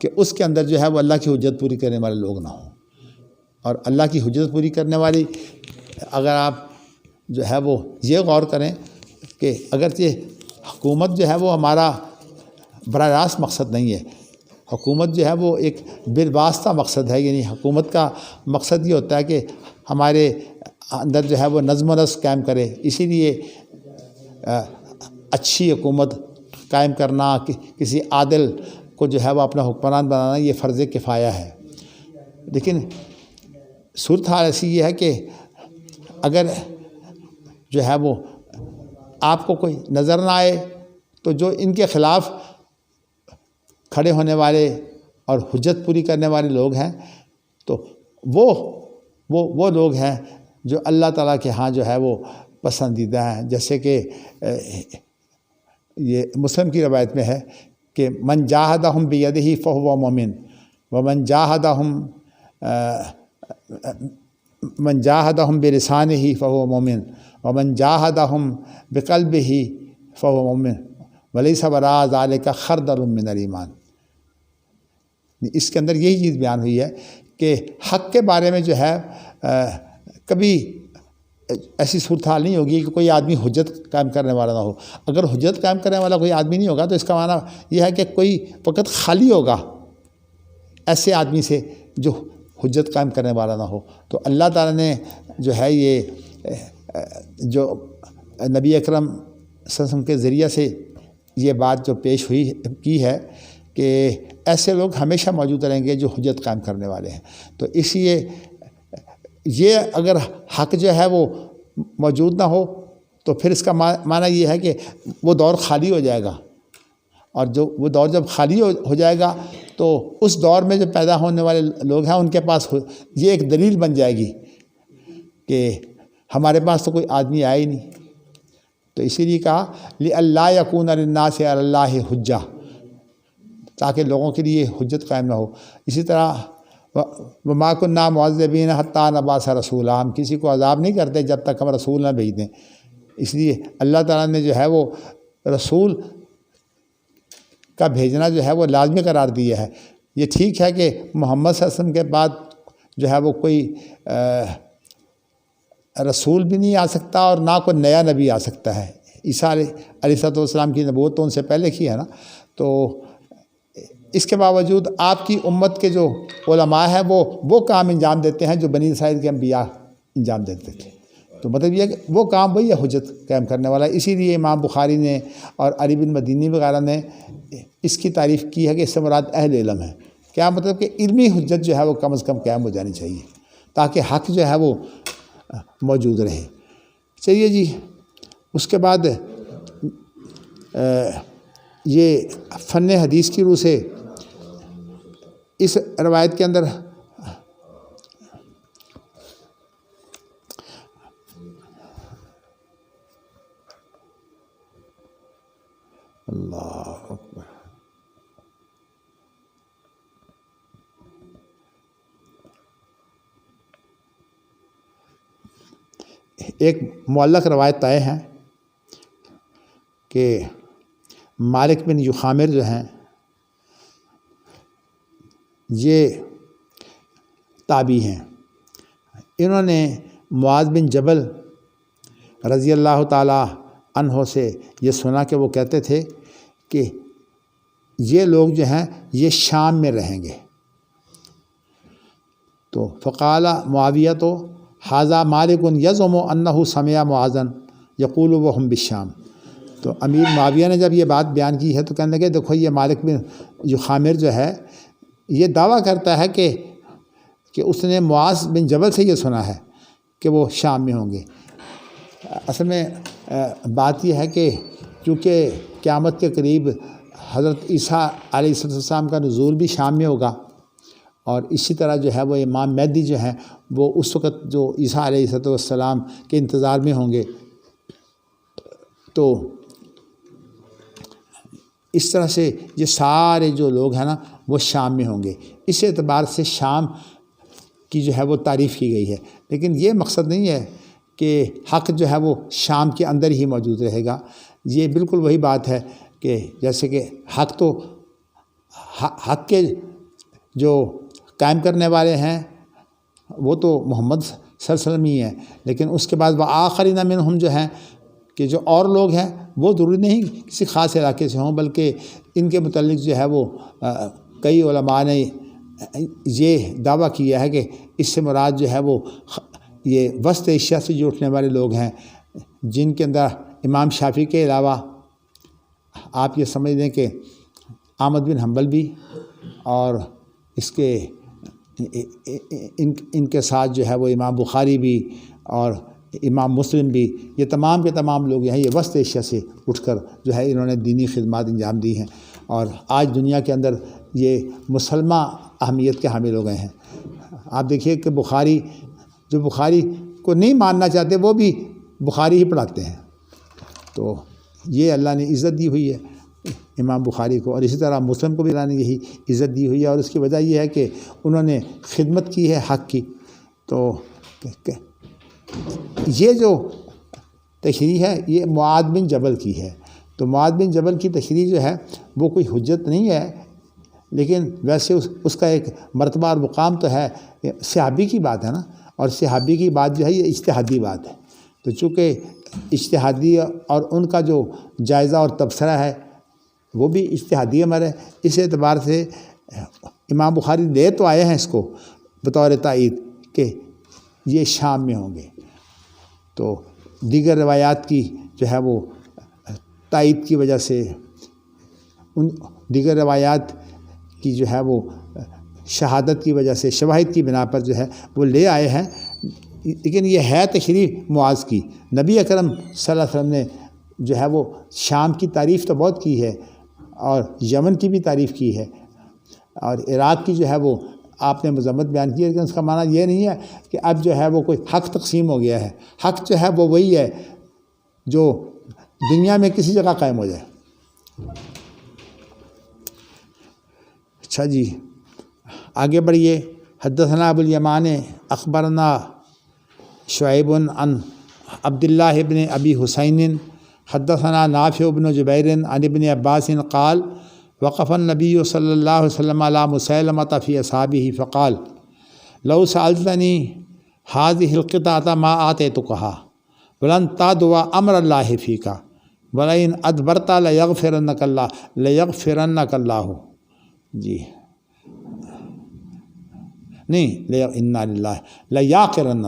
کہ اس کے اندر جو ہے وہ اللہ کی حجت پوری کرنے والے لوگ نہ ہوں۔ اور اللہ کی حجت پوری کرنے والی، اگر آپ جو ہے وہ یہ غور کریں کہ اگرچہ حکومت جو ہے وہ ہمارا براہ راست مقصد نہیں ہے، حکومت جو ہے وہ ایک بالواسطہ مقصد ہے، یعنی حکومت کا مقصد یہ ہوتا ہے کہ ہمارے اندر جو ہے وہ نظم و نسق قائم کرے۔ اسی لیے اچھی حکومت قائم کرنا، کسی عادل کو جو ہے وہ اپنا حکمران بنانا، یہ فرض کفایہ ہے۔ لیکن صورتحال ایسی یہ ہے کہ اگر جو ہے وہ آپ کو کوئی نظر نہ آئے تو جو ان کے خلاف کھڑے ہونے والے اور حجت پوری کرنے والے لوگ ہیں، تو وہ لوگ ہیں جو اللہ تعالیٰ کے ہاں جو ہے وہ پسندیدہ ہیں۔ جیسے کہ یہ مسلم کی روایت میں ہے کہ من جاہدہم بیدہ فہو مومن، ومن جاہدہم بلسانہ فہو مومن، ومن جاہدہم بقلبہ فہو مومن، ولیس وراء ذلک خردل من الایمان۔ اس کے اندر یہی چیز بیان ہوئی ہے کہ حق کے بارے میں جو ہے کبھی ایسی صورتحال نہیں ہوگی کہ کوئی آدمی حجت قائم کرنے والا نہ ہو۔ اگر حجت قائم کرنے والا کوئی آدمی نہیں ہوگا تو اس کا معنی یہ ہے کہ کوئی وقت خالی ہوگا ایسے آدمی سے جو حجت قائم کرنے والا نہ ہو۔ تو اللہ تعالیٰ نے جو ہے یہ جو نبی اکرم صلی اللہ علیہ وسلم کے ذریعہ سے یہ بات جو پیش ہوئی کی ہے کہ ایسے لوگ ہمیشہ موجود رہیں گے جو حجت قائم کرنے والے ہیں۔ تو اس لیے یہ اگر حق جو ہے وہ موجود نہ ہو تو پھر اس کا معنی یہ ہے کہ وہ دور خالی ہو جائے گا، اور وہ دور جب خالی ہو جائے گا تو اس دور میں جو پیدا ہونے والے لوگ ہیں ان کے پاس یہ ایک دلیل بن جائے گی کہ ہمارے پاس تو کوئی آدمی آیا ہی نہیں۔ تو اسی لیے کہا لِأَلَّا يَكُونَ لِلنَّاسِ عَلَى اللَّهِ حُجَّةٌ، تاکہ لوگوں کے لیے حجت قائم نہ ہو۔ اسی طرح وَمَا كُنَّا مُعَذِّبِينَ حَتَّىٰ نَبْعَثَ رَسُولًا، ہم کسی کو عذاب نہیں کرتے جب تک ہم رسول نہ بھیج دیں۔ اس لیے اللہ تعالیٰ نے جو ہے وہ رسول کا بھیجنا جو ہے وہ لازمی قرار دیا ہے۔ یہ ٹھیک ہے کہ محمد صلی اللہ علیہ وسلم کے بعد جو ہے وہ کوئی رسول بھی نہیں آ سکتا اور نہ کوئی نیا نبی آ سکتا ہے۔ عیسیٰ علیہ السلام کی نبوت تو ان سے پہلے کی ہے نا۔ تو اس کے باوجود آپ کی امت کے جو علماء ہیں وہ کام انجام دیتے ہیں جو بنی اسرائیل کے انبیاء انجام دیتے تھے۔ تو مطلب یہ ہے کہ وہ کام وہی ہے حجت قائم کرنے والا۔ اسی لیے امام بخاری نے اور علی بن مدینی وغیرہ نے اس کی تعریف کی ہے کہ اس سے مراد اہل علم ہے۔ کیا مطلب کہ علمی حجت جو ہے وہ کم از کم قائم ہو جانی چاہیے تاکہ حق جو ہے وہ موجود رہے۔ چلیے جی، اس کے بعد یہ فن حدیث کی روح سے اس روایت کے اندر اللہ اکبر، ایک معلق روایت طے ہیں کہ مالک بن یخامر جو ہیں یہ تابعی ہیں. انہوں نے معاذ بن جبل رضی اللہ تعالیٰ عنہ سے یہ سنا کہ وہ کہتے تھے کہ یہ لوگ جو ہیں یہ شام میں رہیں گے. تو فقال معاویہ تو حاذا مالک یزعم انہ سمع معاذا یقول وہم بالشام. تو امیر معاویہ نے جب یہ بات بیان کی ہے تو کہنے لگے دیکھو یہ مالک بن یخامر جو ہے یہ دعویٰ کرتا ہے کہ اس نے معاذ بن جبل سے یہ سنا ہے کہ وہ شام میں ہوں گے. اصل میں بات یہ ہے کہ چونکہ قیامت کے قریب حضرت عیسیٰ علیہ السلام کا نزول بھی شام میں ہوگا، اور اسی طرح جو ہے وہ امام مہدی جو ہیں وہ اس وقت جو عیسیٰ علیہ السلام کے انتظار میں ہوں گے. تو اس طرح سے یہ سارے جو لوگ ہیں نا وہ شام میں ہوں گے. اس اعتبار سے شام کی جو ہے وہ تعریف کی گئی ہے. لیکن یہ مقصد نہیں ہے کہ حق جو ہے وہ شام کے اندر ہی موجود رہے گا. یہ بالکل وہی بات ہے کہ جیسے کہ حق کے جو قائم کرنے والے ہیں وہ تو محمد صلی اللہ علیہ وسلم ہی ہیں، لیکن اس کے بعد وہ آخرین منہم جو ہیں کہ جو اور لوگ ہیں وہ ضروری نہیں کسی خاص علاقے سے ہوں، بلکہ ان کے متعلق جو ہے وہ کئی علماء نے یہ دعویٰ کیا ہے کہ اس سے مراد جو ہے وہ یہ وسط ایشیا سے جو اٹھنے والے لوگ ہیں، جن کے اندر امام شافعی کے علاوہ آپ یہ سمجھ لیں کہ احمد بن حنبل بھی، اور اس کے ان کے ساتھ جو ہے وہ امام بخاری بھی اور امام مسلم بھی، یہ تمام کے تمام لوگ ہیں یہ وسط ایشیا سے اٹھ کر جو ہے انہوں نے دینی خدمات انجام دی ہیں، اور آج دنیا کے اندر یہ مسلمہ اہمیت کے حامل ہو گئے ہیں. آپ دیکھیے کہ بخاری کو نہیں ماننا چاہتے وہ بھی بخاری ہی پڑھاتے ہیں. تو یہ اللہ نے عزت دی ہوئی ہے امام بخاری کو، اور اسی طرح مسلم کو بھی اللہ نے یہی عزت دی ہوئی ہے، اور اس کی وجہ یہ ہے کہ انہوں نے خدمت کی ہے حق کی. تو یہ جو تشریح ہے یہ معاذ بن جبل کی ہے. تو معاذ بن جبل کی تشریح جو ہے وہ کوئی حجت نہیں ہے، لیکن ویسے اس کا ایک مرتبہ اور مقام تو ہے. صحابی کی بات ہے نا، اور صحابی کی بات جو ہے یہ اجتہادی بات ہے. تو چونکہ اجتہادی اور ان کا جو جائزہ اور تبصرہ ہے وہ بھی اجتہادی عمل ہے، اس اعتبار سے امام بخاری لے تو آئے ہیں اس کو بطور تائید کہ یہ شام میں ہوں گے. تو دیگر روایات کی جو ہے وہ تائید کی وجہ سے، ان دیگر روایات کی جو ہے وہ شہادت کی وجہ سے، شواہد کی بنا پر جو ہے وہ لے آئے ہیں. لیکن یہ ہے تشریح معاذ کی. نبی اکرم صلی اللہ علیہ وسلم نے جو ہے وہ شام کی تعریف تو بہت کی ہے، اور یمن کی بھی تعریف کی ہے، اور عراق کی جو ہے وہ آپ نے مذمت بیان کی ہے. لیکن اس کا معنی یہ نہیں ہے کہ اب جو ہے وہ کوئی حق تقسیم ہو گیا ہے. حق جو ہے وہ وہی ہے جو دنیا میں کسی جگہ قائم ہو جائے. اچھا جی، آگے بڑھیے. حدثنا ابو الیمان اخبرنا شعیب عن عبداللہ ابن ابی حسین حدثنا نافع بن جبیر عن ابن عباس قال وقف النبی صلی اللہ علیہ وسلم علی مسیلمۃ فی اصحابہ فقال لو سألتنی هذه القطعۃ ما آتیتکها ولن تعدو امر اللہ فیک ولئن ادبرت لیغفرنک اللہ. جی نہیں، انا للہ لیاقرنک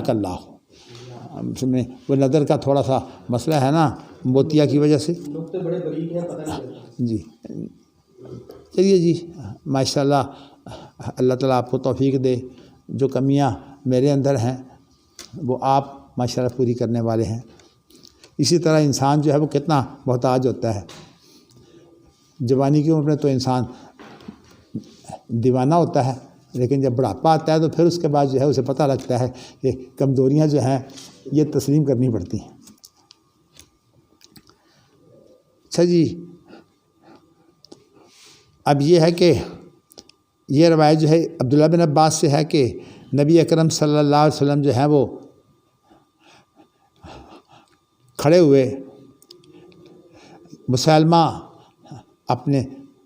اللہ. میں وہ نظر کا تھوڑا سا مسئلہ ہے نا موتیا کی وجہ سے. جی چلیے جی، ماشاء اللہ اللہ تعالیٰ آپ کو توفیق دے. جو کمیاں میرے اندر ہیں وہ آپ ماشاء اللہ پوری کرنے والے ہیں. اسی طرح انسان جو ہے وہ کتنا محتاج ہوتا ہے. جوانی کی عمر میں تو انسان دیوانہ ہوتا ہے، لیکن جب بڑھاپا آتا ہے تو پھر اس کے بعد جو ہے اسے پتہ لگتا ہے کہ کمزوریاں جو ہیں یہ تسلیم کرنی پڑتی ہیں. اچھا جی، اب یہ ہے کہ یہ روایت جو ہے عبداللہ بن عباس سے ہے کہ نبی اکرم صلی اللہ علیہ وسلم جو ہیں وہ کھڑے ہوئے، مسلمہ اپنے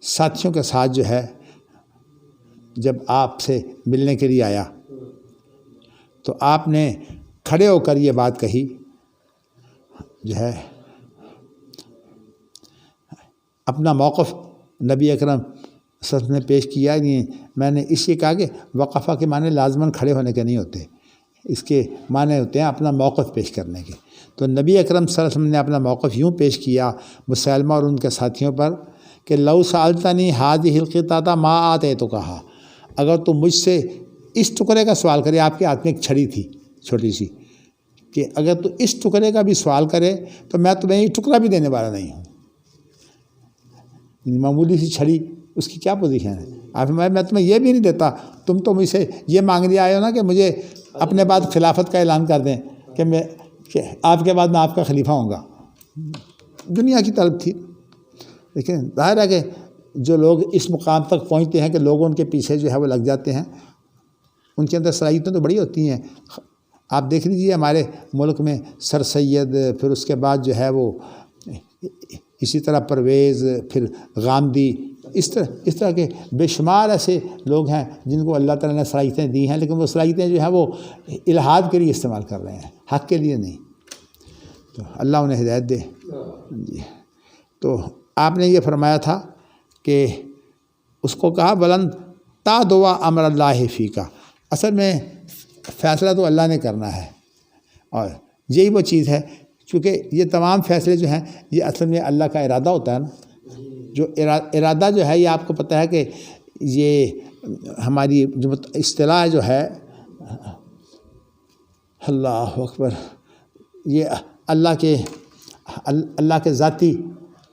ساتھیوں کے ساتھ جو ہے جب آپ سے ملنے کے لیے آیا تو آپ نے کھڑے ہو کر یہ بات کہی جو ہے، اپنا موقف نبی اکرم صلی اللہ علیہ وسلم نے پیش کیا۔ نہیں، میں نے اس لیے کہا کہ وقفہ کے معنی لازماً کھڑے ہونے کے نہیں ہوتے، اس کے معنی ہوتے ہیں اپنا موقف پیش کرنے کے۔ تو نبی اکرم صلی اللہ علیہ وسلم نے اپنا موقف یوں پیش کیا مسلمہ اور ان کے ساتھیوں پر کہ لو سألتنی ہذہ القطعۃ ما آتیتکھا، اگر تو مجھ سے اس ٹکڑے کا سوال کرے، آپ کے ہاتھ میں ایک چھڑی تھی چھوٹی سی، کہ اگر تو اس ٹکڑے کا بھی سوال کرے تو میں تمہیں یہ ٹکڑا بھی دینے والا نہیں ہوں۔ معمولی سی چھڑی، اس کی کیا پوزیشن ہے؟ آپ میں تمہیں یہ بھی نہیں دیتا، تم تو مجھ سے یہ مانگنے آئے ہو نا کہ مجھے اپنے بعد خلافت کا اعلان کر دیں کہ آپ کے بعد میں آپ کا خلیفہ ہوں گا۔ دنیا کی طلب تھی، لیکن ظاہر ہے کہ جو لوگ اس مقام تک پہنچتے ہیں کہ لوگ ان کے پیچھے جو ہے وہ لگ جاتے ہیں، ان کے اندر صلاحیتیں تو بڑی ہوتی ہیں۔ آپ دیکھ لیجیے ہمارے ملک میں سر سید، پھر اس کے بعد جو ہے وہ اسی طرح پرویز، پھر غامدی، اس طرح کے بے شمار ایسے لوگ ہیں جن کو اللہ تعالیٰ نے صلاحیتیں دی ہیں، لیکن وہ صلاحیتیں جو ہیں وہ الہاد کے لیے استعمال کر رہے ہیں، حق کے لیے نہیں۔ تو اللہ انہیں ہدایت دے۔ جی، تو آپ نے یہ فرمایا تھا کہ اس کو کہا بلند تا دعا امر اللہ فی کا، اصل میں فیصلہ تو اللہ نے کرنا ہے، اور یہی وہ چیز ہے، کیونکہ یہ تمام فیصلے جو ہیں یہ اصل میں اللہ کا ارادہ ہوتا ہے نا۔ جو ارادہ جو ہے یہ آپ کو پتہ ہے کہ یہ ہماری جو اصطلاح جو ہے، اللہ اکبر، یہ اللہ کے ذاتی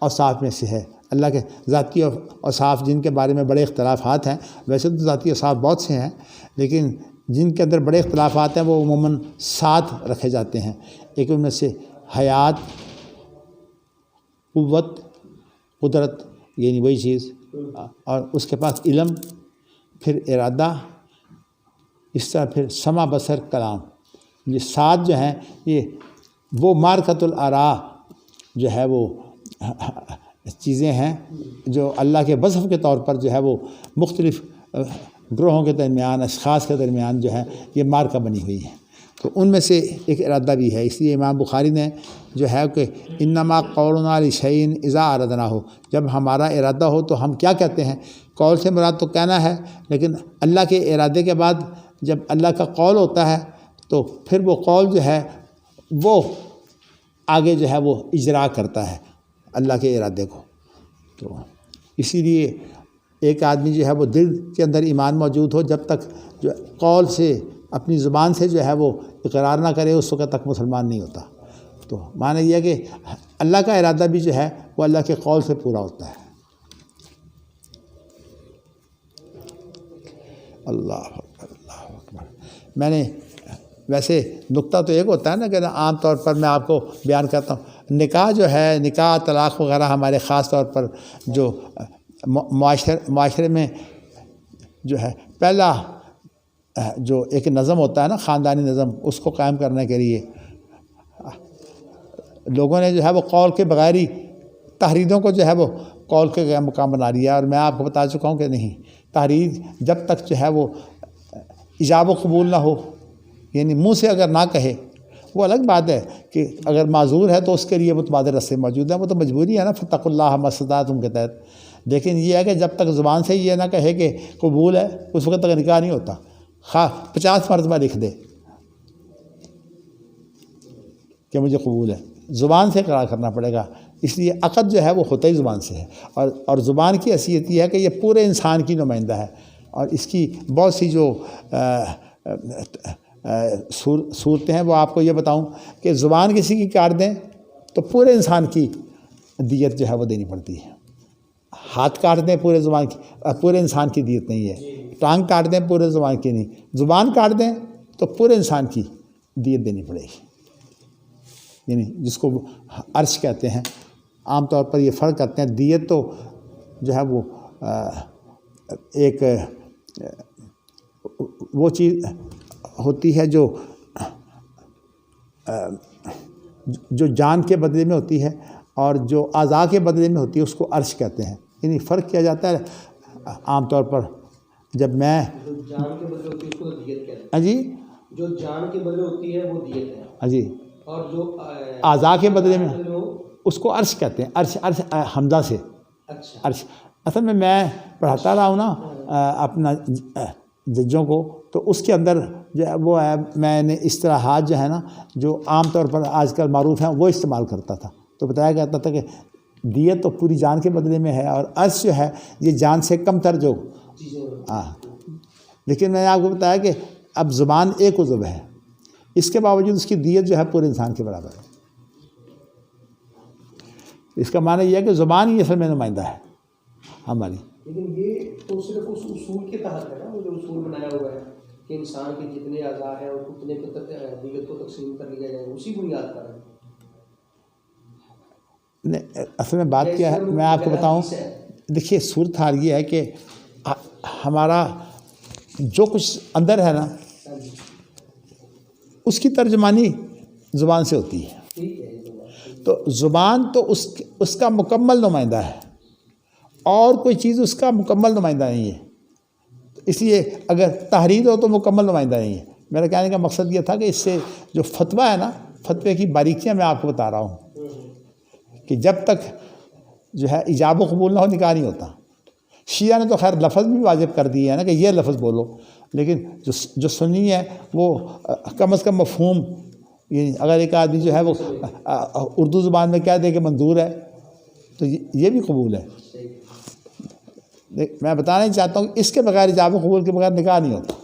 اوصاف میں سے ہے۔ اللہ کے ذاتی اوصاف جن کے بارے میں بڑے اختلافات ہیں، ویسے تو ذاتی اوصاف بہت سے ہیں، لیکن جن کے اندر بڑے اختلافات ہیں وہ عموماً 7 رکھے جاتے ہیں۔ ایک ان میں سے حیات، قوت، قدرت، یعنی وہی چیز، اور اس کے پاس علم، پھر ارادہ، اس طرح پھر سمع، بصر، کلام۔ یہ 7 جو ہیں یہ وہ معرکۃ الآراء جو ہے وہ چیزیں ہیں جو اللہ کے وصف کے طور پر جو ہے وہ مختلف گروہوں کے درمیان، اشخاص کے درمیان جو ہے یہ معرکہ بنی ہوئی ہے۔ تو ان میں سے ایک ارادہ بھی ہے، اس لیے امام بخاری نے جو ہے کہ انما قولنا لشیء اذا اردناہ، جب ہمارا ارادہ ہو تو ہم کیا کہتے ہیں۔ قول سے مراد تو کہنا ہے، لیکن اللہ کے ارادے کے بعد جب اللہ کا قول ہوتا ہے تو پھر وہ قول جو ہے وہ آگے جو ہے وہ اجرا کرتا ہے اللہ کے ارادے کو۔ تو اسی لیے ایک آدمی جو ہے وہ دل کے اندر ایمان موجود ہو، جب تک جو قول سے، اپنی زبان سے جو ہے وہ اقرار نہ کرے، اس وقت تک مسلمان نہیں ہوتا۔ تو معنی یہ ہے کہ اللہ کا ارادہ بھی جو ہے وہ اللہ کے قول سے پورا ہوتا ہے۔ اللہ اکبر، اللہ اکبر۔ میں نے ویسے نقطہ تو ایک ہوتا ہے نا کہ عام طور پر میں آپ کو بیان کرتا ہوں، نکاح جو ہے، نکاح، طلاق وغیرہ ہمارے خاص طور پر جو معاشرے میں جو ہے پہلا جو ایک نظم ہوتا ہے نا، خاندانی نظم، اس کو قائم کرنے کے لیے لوگوں نے جو ہے وہ قول کے بغیر ہی تحریروں کو جو ہے وہ قول کے مقام بنا لیا۔ اور میں آپ کو بتا چکا ہوں کہ نہیں، تحریر جب تک جو ہے وہ ایجاب و قبول نہ ہو، یعنی منہ سے اگر نہ کہے، وہ الگ بات ہے کہ اگر معذور ہے تو اس کے لیے متبادل رستے موجود ہیں، وہ تو مجبوری ہے نا، فاتقوا اللہ ما استطعتم کے تحت۔ لیکن یہ ہے کہ جب تک زبان سے یہ نہ کہے کہ قبول ہے، اس وقت تک نکاح نہیں ہوتا، 50 مرتبہ لکھ دے کہ مجھے قبول ہے، زبان سے اقرار کرنا پڑے گا۔ اس لیے عقد جو ہے وہ ہوتا ہی زبان سے ہے، اور زبان کی حیثیت یہ ہے کہ یہ پورے انسان کی نمائندہ ہے، اور اس کی بہت سی جو صورتیں ہیں وہ آپ کو یہ بتاؤں کہ زبان کسی کی کاٹ دیں تو پورے انسان کی دیت جو ہے وہ دینی پڑتی ہے۔ ہاتھ کاٹ دیں پورے انسان کی دیت نہیں ہے، ٹانگ کاٹ دیں پورے زبان کی نہیں، زبان کاٹ دیں تو پورے انسان کی دیت دینی پڑے گی، یعنی جس کو عرش کہتے ہیں۔ عام طور پر یہ فرق کرتے ہیں، دیت تو جو ہے وہ ایک وہ چیز ہوتی ہے جو جان کے بدلے میں ہوتی ہے اور جو اعضاء کے بدلے میں ہوتی ہے اس کو عرش کہتے ہیں. یعنی فرق کیا جاتا ہے عام طور پر جب میں جان کے بدلے ہوتی ہے اس کو دیت کہتے ہیں. ہاں جی جو جان کے بدلے ہوتی ہے وہ دیت ہے. ہاں جی. اور جو اعضاء کے بدلے میں اس کو عرش کہتے ہیں. عرش حمزہ سے. اچھا. عرش اصل میں پڑھاتا رہا ہوں نا اپنا ججوں کو, تو اس کے اندر جو ہے وہ ہے میں نے اصطلاحات جو ہے نا جو عام طور پر آج کل معروف ہیں وہ استعمال کرتا تھا. تو بتایا جاتا تھا کہ دیت تو پوری جان کے بدلے میں ہے اور عرش جو ہے یہ جان سے کم تر جو. ہاں لیکن میں نے آپ کو بتایا کہ اب زبان ایک عضو ہے, اس کے باوجود اس کی دیت جو ہے پورے انسان کے برابر ہے. اس کا معنی یہ ہے کہ زبان ہی اصل میں نمائندہ ہے ہماری. لیکن یہ تو صرف اس اصول کے تحت ہے نا, وہ جو اصول بنایا ہوا ہے کہ انسان کے جتنے اعضاء ہیں اور اتنے دیت کو تقسیم کر لیا جائے, اسی بنیاد پر ہے. اصل میں بات کیا ہے میں آپ کو بتاؤں. دیکھیے صورت حال یہ ہے کہ ہمارا جو کچھ اندر ہے نا اس کی ترجمانی زبان سے ہوتی ہے. تو زبان تو اس کا مکمل نمائندہ ہے اور کوئی چیز اس کا مکمل نمائندہ نہیں ہے. اس لیے اگر تحریر ہو تو مکمل نمائندہ نہیں ہے. میرا کہنے کا مقصد یہ تھا کہ اس سے جو فتویٰ ہے نا, فتوے کی باریکیاں میں آپ کو بتا رہا ہوں کہ جب تک جو ہے ایجاب و قبول نہ ہو نکاح نہیں ہوتا. شیعہ نے تو خیر لفظ بھی واجب کر دیا ہے نا کہ یہ لفظ بولو, لیکن جو سنی ہے وہ کم از کم مفہوم, یعنی اگر ایک آدمی جو ہے وہ اردو زبان میں کہہ دے کہ منظور ہے تو یہ بھی قبول ہے. میں بتانا ہی چاہتا ہوں کہ اس کے بغیر ایجاب و قبول کے بغیر نکاح نہیں ہوتا.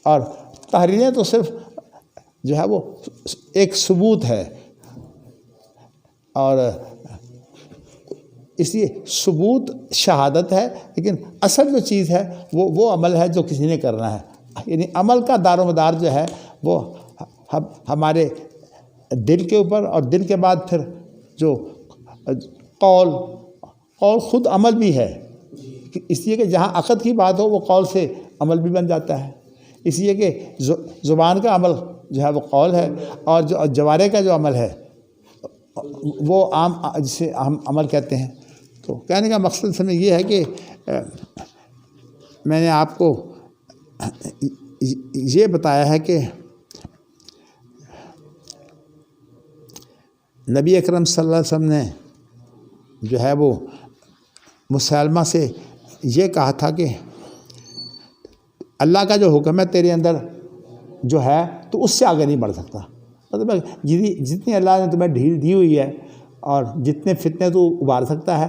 اور تحریریں تو صرف جو ہے وہ ایک ثبوت ہے, اور اس لیے ثبوت شہادت ہے, لیکن اصل جو چیز ہے وہ عمل ہے جو کسی نے کرنا ہے. یعنی عمل کا دار و مدار جو ہے وہ ہمارے دل کے اوپر, اور دل کے بعد پھر جو قول خود عمل بھی ہے, اس لیے کہ جہاں عقد کی بات ہو وہ قول سے عمل بھی بن جاتا ہے. اس لیے کہ زبان کا عمل جو ہے وہ قول ہے, اور جو جوارے کا جو عمل ہے وہ عام جسے ہم عمل کہتے ہیں. تو کہنے کا مقصد سمجھ یہ ہے کہ میں نے آپ کو یہ بتایا ہے کہ نبی اکرم صلی اللہ علیہ وسلم نے جو ہے وہ مسلمہ سے یہ کہا تھا کہ اللہ کا جو حکم ہے تیرے اندر جو ہے تو اس سے آگے نہیں بڑھ سکتا. مطلب جتنی اللہ نے تمہیں ڈھیل دی ہوئی ہے اور جتنے فتنے تو ابھار سکتا ہے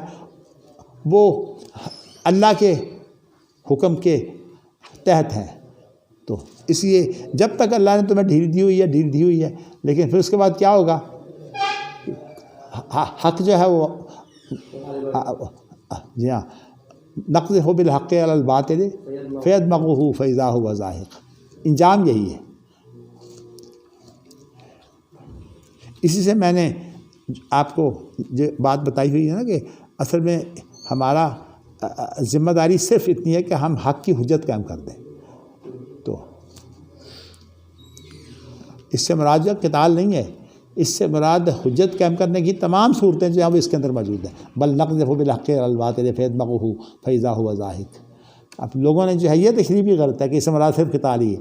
وہ اللہ کے حکم کے تحت ہیں. تو اس لیے جب تک اللہ نے تمہیں ڈھیل دی ہوئی ہے, لیکن پھر اس کے بعد کیا ہوگا, حق جو ہے وہ جی ہاں نقض ہو بالحق علی الباطل فیدمغہ فاذا هو زاہق. انجام یہی ہے. اسی سے میں نے آپ کو جو بات بتائی ہوئی ہے نا کہ اصل میں ہمارا ذمہ داری صرف اتنی ہے کہ ہم حق کی حجت قائم کر دیں. تو اس سے مراد جو قتال نہیں ہے, اس سے مراد حجت قائم کرنے کی تمام صورتیں جو ہیں وہ اس کے اندر موجود ہیں. بل نقذف بالحق علی الباطل فیدمغہ فاذا هو زاہق. اب لوگوں نے جو ہے یہ تشریح بھی غلط ہے کہ اس سے مراد صرف قتال ہی ہے.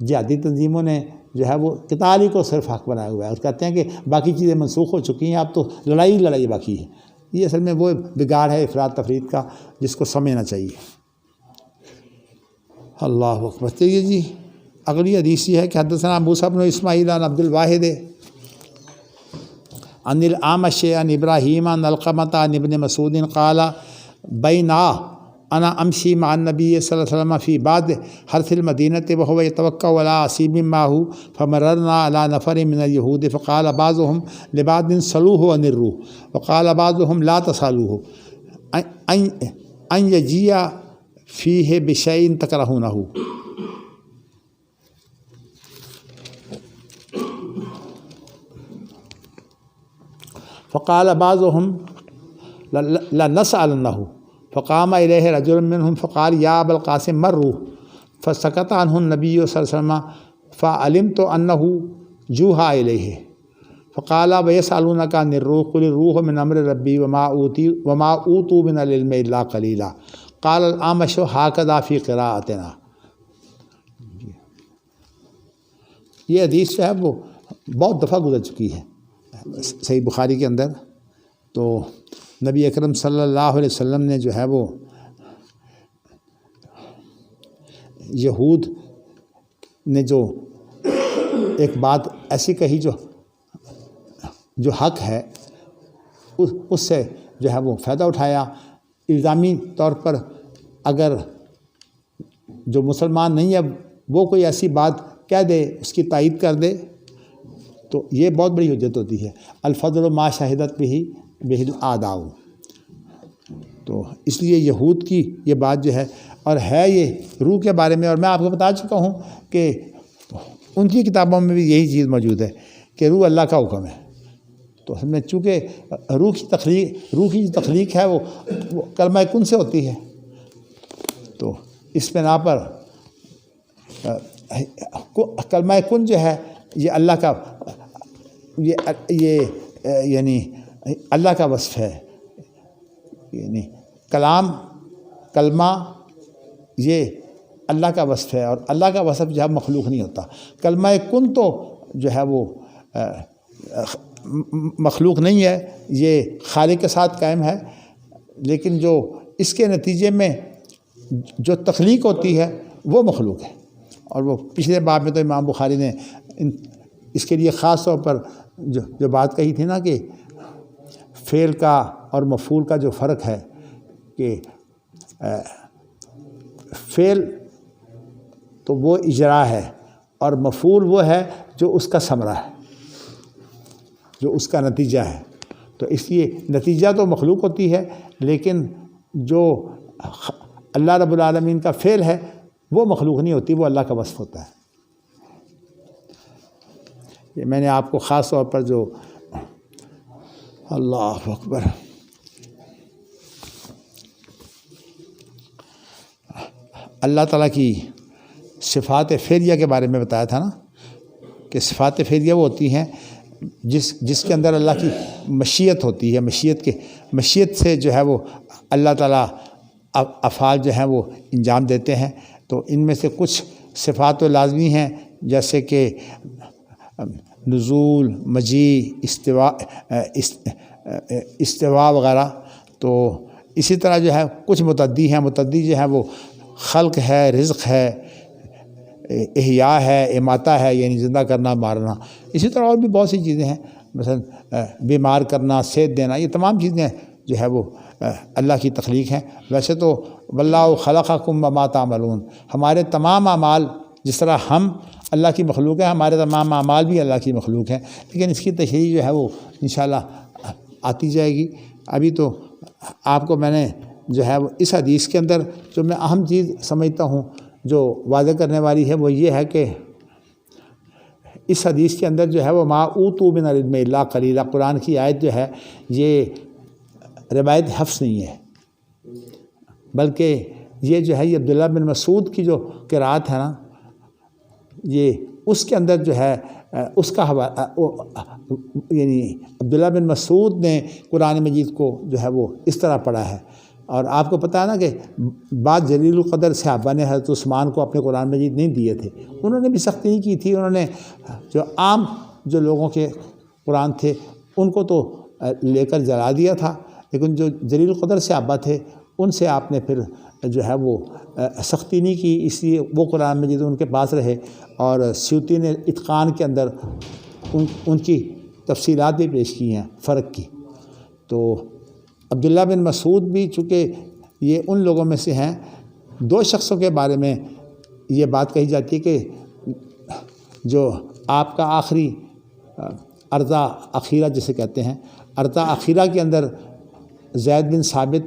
جہادی تنظیموں نے جو ہے وہ قتال ہی کو صرف حق بنایا ہوا ہے, اور کہتے ہیں کہ باقی چیزیں منسوخ ہو چکی ہیں, اب تو لڑائی باقی ہے. یہ اصل میں وہ بگاڑ ہے افراط تفرید کا جس کو سمجھنا چاہیے. اللہ اکبر. چلیے جی اگلی حدیث یہ ہے کہ حدثنا موسیٰ بن اسماعیل عن عبد الواحد عن الاعمش عن ابراہیم عن علقمۃ عن ابن مسعود قال بینا انا امشی مع النبی صلی اللہ علیہ وسلم فی بعض حرث المدینة وهو يتوکأ على عصیب معه فمررنا على نفر من اليهود فقال بعضهم لبعض صلوه ونروه وقال بعضهم لا تصالوه ان يجيء فيه بشيء تكرهونه. فقال بعضهم لنسألنه فقام إليه رجل منهم فقال يا أبا القاسم مروا فسکت عنہ النبی صلی اللہ علیہ وسلم فعلمت انہ جوحا الیہ فقال ویسألونک عن الروح قل الروح من امر ربی وما اوتوا من العلم الا قلیلا قال الاعمش ہکذا فی قراءتنا۔ یہ حدیث جو ہے وہ بہت دفعہ گزر چکی ہے صحیح بخاری کے اندر۔ تو نبی اکرم صلی اللہ علیہ وسلم نے جو ہے وہ یہود نے جو ایک بات ایسی کہی جو حق ہے، اس سے جو ہے وہ فائدہ اٹھایا۔ الزامی طور پر اگر جو مسلمان نہیں ہے وہ کوئی ایسی بات کہہ دے، اس کی تائید کر دے، تو یہ بہت بڑی حجت ہوتی ہے۔ الفضل ما شہدت بہ الاعداء۔ تو اس لیے یہود کی یہ بات جو ہے، اور ہے یہ روح کے بارے میں، اور میں آپ کو بتا چکا ہوں کہ ان کی کتابوں میں بھی یہی چیز موجود ہے کہ روح اللہ کا حکم ہے۔ تو ہم نے چونکہ روح کی جو تخلیق ہے وہ کلمہ کن سے ہوتی ہے، تو اس بنا پر کلمہ کن جو ہے یہ اللہ کا یہ یعنی اللہ کا وصف ہے۔ یعنی کلمہ یہ اللہ کا وصف ہے، اور اللہ کا وصف جو ہے مخلوق نہیں ہوتا۔ کلمہ کن تو جو ہے وہ مخلوق نہیں ہے، یہ خالق کے ساتھ قائم ہے، لیکن جو اس کے نتیجے میں جو تخلیق ہوتی ہے وہ مخلوق ہے۔ اور وہ پچھلے باب میں تو امام بخاری نے اس کے لیے خاص طور پر جو بات کہی تھی نا کہ فعل کا اور مفعول کا جو فرق ہے، کہ فعل تو وہ اجرا ہے اور مفعول وہ ہے جو اس کا ثمرہ ہے، جو اس کا نتیجہ ہے۔ تو اس لیے نتیجہ تو مخلوق ہوتی ہے، لیکن جو اللہ رب العالمین کا فعل ہے وہ مخلوق نہیں ہوتی، وہ اللہ کا وصف ہوتا ہے۔ یہ میں نے آپ کو خاص طور پر جو اللہ اکبر اللہ تعالیٰ کی صفات فعلیہ کے بارے میں بتایا تھا نا، کہ صفات فعلیہ وہ ہوتی ہیں جس کے اندر اللہ کی مشیت ہوتی ہے۔ مشیت سے جو ہے وہ اللہ تعالیٰ افعال جو ہیں وہ انجام دیتے ہیں۔ تو ان میں سے کچھ صفات و لازمی ہیں، جیسے کہ نزول، مجیء، استواء وغیرہ۔ تو اسی طرح جو ہے کچھ متعدی ہیں، متعدی جو ہے وہ خلق ہے، رزق ہے، احیاء ہے، اماتہ ہے یعنی زندہ کرنا، مارنا۔ اسی طرح اور بھی بہت سی چیزیں ہیں، مثلا بیمار کرنا، صحت دینا، یہ تمام چیزیں جو ہے وہ اللہ کی تخلیق ہیں۔ ویسے تو واللہ خلقکم وما تعملون، ہمارے تمام اعمال جس طرح ہم اللہ کی مخلوق ہیں، ہمارے تمام اعمال بھی اللہ کی مخلوق ہیں، لیکن اس کی تشریح جو ہے وہ انشاءاللہ آتی جائے گی۔ ابھی تو آپ کو میں نے جو ہے وہ اس حدیث کے اندر جو میں اہم چیز سمجھتا ہوں جو واضح کرنے والی ہے، وہ یہ ہے کہ اس حدیث کے اندر جو ہے وہ ما اوتوا من العلم الا قلیلا، قرآن کی آیت جو ہے یہ روایت حفظ نہیں ہے، بلکہ یہ جو ہے یہ عبداللہ بن مسعود کی جو قرأت ہے نا، یہ اس کے اندر جو ہے اس کا یعنی عبداللہ بن مسعود نے قرآن مجید کو جو ہے وہ اس طرح پڑھا ہے۔ اور آپ کو پتہ ہے نا کہ بعض جلیل القدر صحابہ نے حضرت عثمان کو اپنے قرآن مجید نہیں دیے تھے، انہوں نے بھی سختی نہیں کی تھی، انہوں نے جو عام جو لوگوں کے قرآن تھے ان کو تو لے کر جلا دیا تھا، لیکن جو جلیل القدر صحابہ تھے ان سے آپ نے پھر جو ہے وہ سختی نہیں کی، اس لیے وہ قرآن مجید ان کے پاس رہے۔ اور سیوطی نے اتقان کے اندر ان کی تفصیلات بھی پیش کی ہیں فرق کی۔ تو عبداللہ بن مسعود بھی چونکہ یہ ان لوگوں میں سے ہیں، دو شخصوں کے بارے میں یہ بات کہی جاتی ہے کہ جو آپ کا آخری عرضہ اخیرہ جسے کہتے ہیں، عرضہ اخیرہ کے اندر زید بن ثابت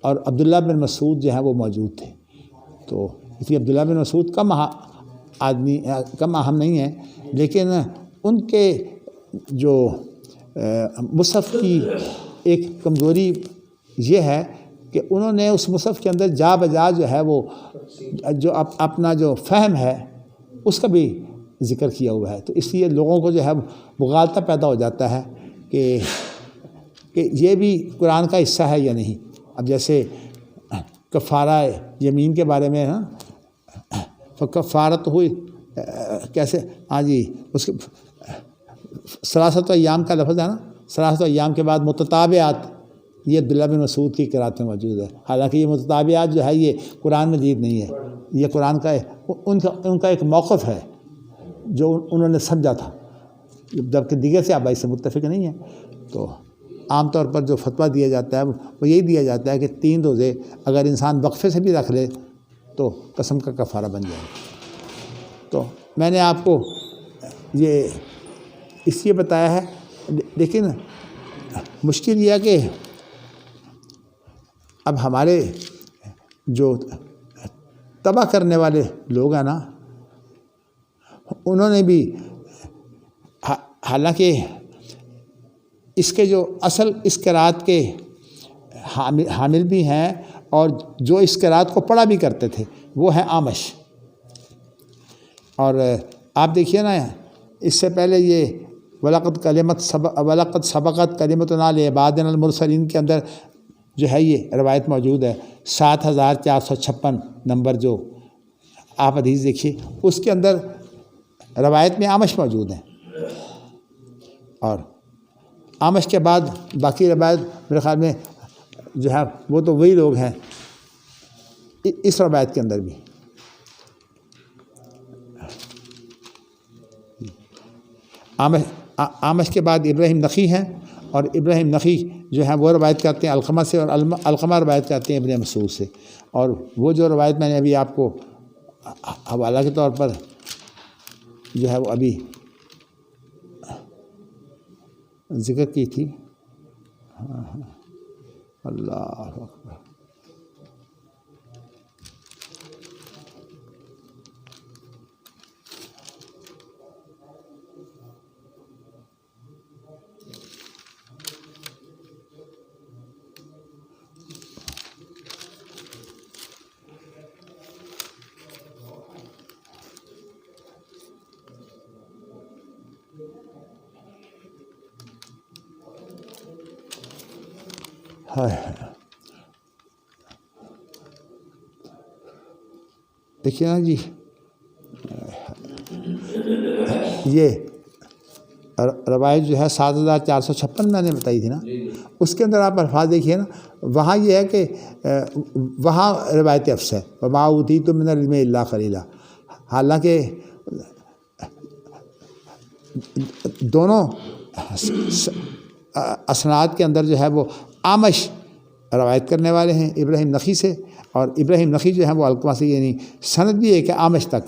اور عبداللہ بن مسعود جو ہیں وہ موجود تھے۔ تو اس لیے عبداللہ بن مسعود کم اہم نہیں ہیں، لیکن ان کے جو مصحف کی ایک کمزوری یہ ہے کہ انہوں نے اس مصحف کے اندر جا بجا جو ہے وہ جو اپنا جو فہم ہے اس کا بھی ذکر کیا ہوا ہے. تو اس لیے لوگوں کو جو ہے مغالطہ پیدا ہو جاتا ہے کہ یہ بھی قرآن کا حصہ ہے یا نہیں. اب جیسے کفارہ یمین کے بارے میں کفارت ہوئی کیسے ہاں جی اس کے ثلاثۃ ایام کا لفظ ہے نا, ثلاثۃ ایام کے بعد متتابعات, یہ عبداللہ بن مسعود کی قرأت میں موجود ہے. حالانکہ یہ متتابعات جو ہے یہ قرآن مجید نہیں ہے, یہ قرآن کا ان کا ایک موقف ہے جو انہوں نے سمجھا تھا, جبکہ دیگر صحابہ اس سے متفق نہیں ہیں. تو عام طور پر جو فتویٰ دیا جاتا ہے وہ یہی دیا جاتا ہے کہ 3 روزے اگر انسان وقفے سے بھی رکھ لے تو قسم کا کفارہ بن جائے. تو میں نے آپ کو یہ اس لیے بتایا ہے, لیکن مشکل یہ ہے کہ اب ہمارے جو تباہ کرنے والے لوگ ہیں نا, انہوں نے بھی حالانکہ اس کے جو اصل اس قرأت کے حامل بھی ہیں اور جو اس قرأت کو پڑھا بھی کرتے تھے وہ ہیں اعمش. اور آپ دیکھیے نا, اس سے پہلے یہ وَلَقَدْ سَبَقَتْ كَلِمَتُنَا لِعِبَادِنَا الْمُرْسَلِينَ کے اندر جو ہے یہ روایت موجود ہے 7456 نمبر جو آپ حدیث دیکھیے, اس کے اندر روایت میں اعمش موجود ہیں. اور اعمش کے بعد باقی روایت میرے خیال میں جو ہے وہ تو وہی لوگ ہیں اس روایت کے اندر بھی. اعمش کے بعد ابراہیم نخعی ہیں, اور ابراہیم نخعی جو ہے وہ روایت کرتے ہیں علقمہ سے, اور علقمہ روایت کرتے ہیں ابن مسعود سے. اور وہ جو روایت میں نے ابھی آپ کو حوالہ کے طور پر جو ہے وہ ابھی ذکر کی تھی, اللہ اکبر, دیکھیے نا جی, یہ روایت جو ہے 7456 میں نے بتائی تھی نا, اس کے اندر آپ الفاظ دیکھیے نا, وہاں یہ ہے کہ وہاں روایت افس ہے وَمَا أُوتِيتُم مِّنَ الْعِلْمِ إِلَّا قَلِيلًا. حالانکہ دونوں اسناد کے اندر جو ہے وہ اعمش روایت کرنے والے ہیں ابراہیم نخعی سے, اور ابراہیم نخعی جو ہیں وہ علقمہ سے, یعنی سند بھی ایک ہے اعمش تک.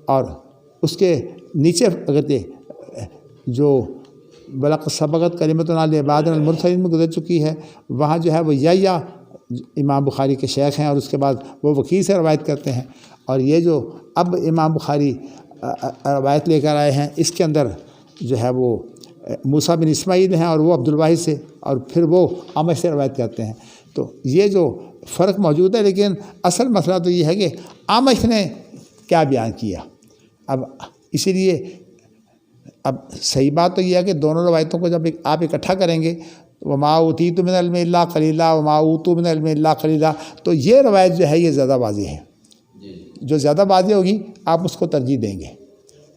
اور اس کے نیچے اگر جو وَلَقَدْ سَبَقَتْ كَلِمَتُنَا لِعِبَادِنَا الْمُرْسَلِينَ میں گزر چکی ہے, وہاں جو ہے وہ یا امام بخاری کے شیخ ہیں, اور اس کے بعد وہ وکیع سے روایت کرتے ہیں. اور یہ جو اب امام بخاری روایت لے کر آئے ہیں اس کے اندر جو ہے وہ موسیٰ بن اسماعیل ہیں, اور وہ عبدالواحد سے, اور پھر وہ اعمش سے روایت کرتے ہیں. تو یہ جو فرق موجود ہے, لیکن اصل مسئلہ تو یہ ہے کہ اعمش نے کیا بیان کیا. اب اسی لیے اب صحیح بات تو یہ ہے کہ دونوں روایتوں کو جب آپ اکٹھا کریں گے, وَمَا أُوتِيتُم مِّنَ الْعِلْمِ إِلَّا قَلِيلًا وَمَا أُوتُوا مِّنَ الْعِلْمِ إِلَّا قَلِيلًا, تو یہ روایت جو ہے یہ زیادہ واضح ہے. جو زیادہ واضح ہوگی آپ اس کو ترجیح دیں گے.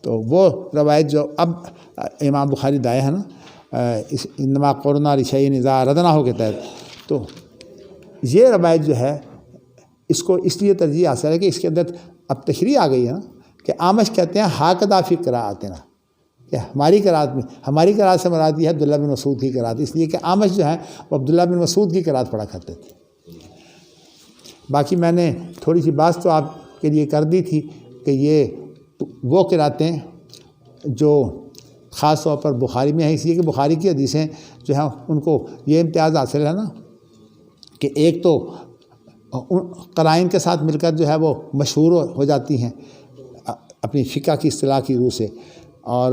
تو وہ روایت جو اب امام بخاری لائے ہیں نا, انما قولنا لشیء اذا اردناہ کے تحت, تو یہ روایت جو ہے اس کو اس لیے ترجیح حاصل ہے کہ اس کے اندر اب تشریح آ گئی ہے نا, کہ اعمش کہتے ہیں ہاکذا فی قراءتنا, کہ ہماری قراءت سے مراد یہ ہے عبداللہ بن مسعود کی قراءت, اس لیے کہ اعمش جو ہیں وہ عبداللہ بن مسعود کی قراءت پڑھا کرتے تھے. باقی میں نے تھوڑی سی بات تو آپ کے لیے کر دی تھی کہ یہ وہ قراءتیں جو خاص طور پر بخاری میں ہیں, اس لیے کہ بخاری کی حدیثیں جو ہیں ان کو یہ امتیاز حاصل ہے نا کہ ایک تو قرائن کے ساتھ مل کر جو ہے وہ مشہور ہو جاتی ہیں اپنی فقہ کی اصطلاح کی روح سے, اور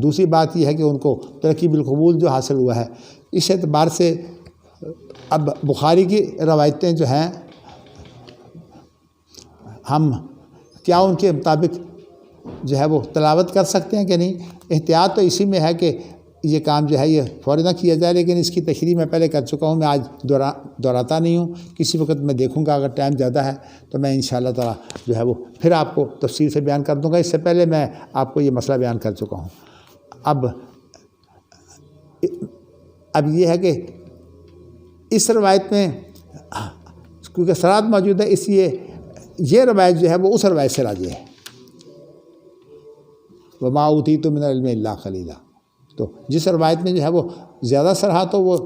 دوسری بات یہ ہے کہ ان کو ترقی بالقبول جو حاصل ہوا ہے, اس اعتبار سے اب بخاری کی روایتیں جو ہیں ہم کیا ان کے مطابق جو ہے وہ تلاوت کر سکتے ہیں کہ نہیں؟ احتیاط تو اسی میں ہے کہ یہ کام جو ہے یہ فوراً نہ کیا جائے، لیکن اس کی تشریح میں پہلے کر چکا ہوں، میں آج دہراتا نہیں ہوں، کسی وقت میں دیکھوں گا اگر ٹائم زیادہ ہے تو میں انشاءاللہ تعالیٰ جو ہے وہ پھر آپ کو تفصیل سے بیان کر دوں گا۔ اس سے پہلے میں آپ کو یہ مسئلہ بیان کر چکا ہوں۔ اب یہ ہے کہ اس روایت میں کیونکہ صراط موجود ہے، اس لیے یہ روایت جو ہے وہ اس روایت سے راجح ہے، وما اوتیتم من العلم الا قلیلا۔ تو جس روایت میں جو ہے وہ زیادہ صراحت ہو وہ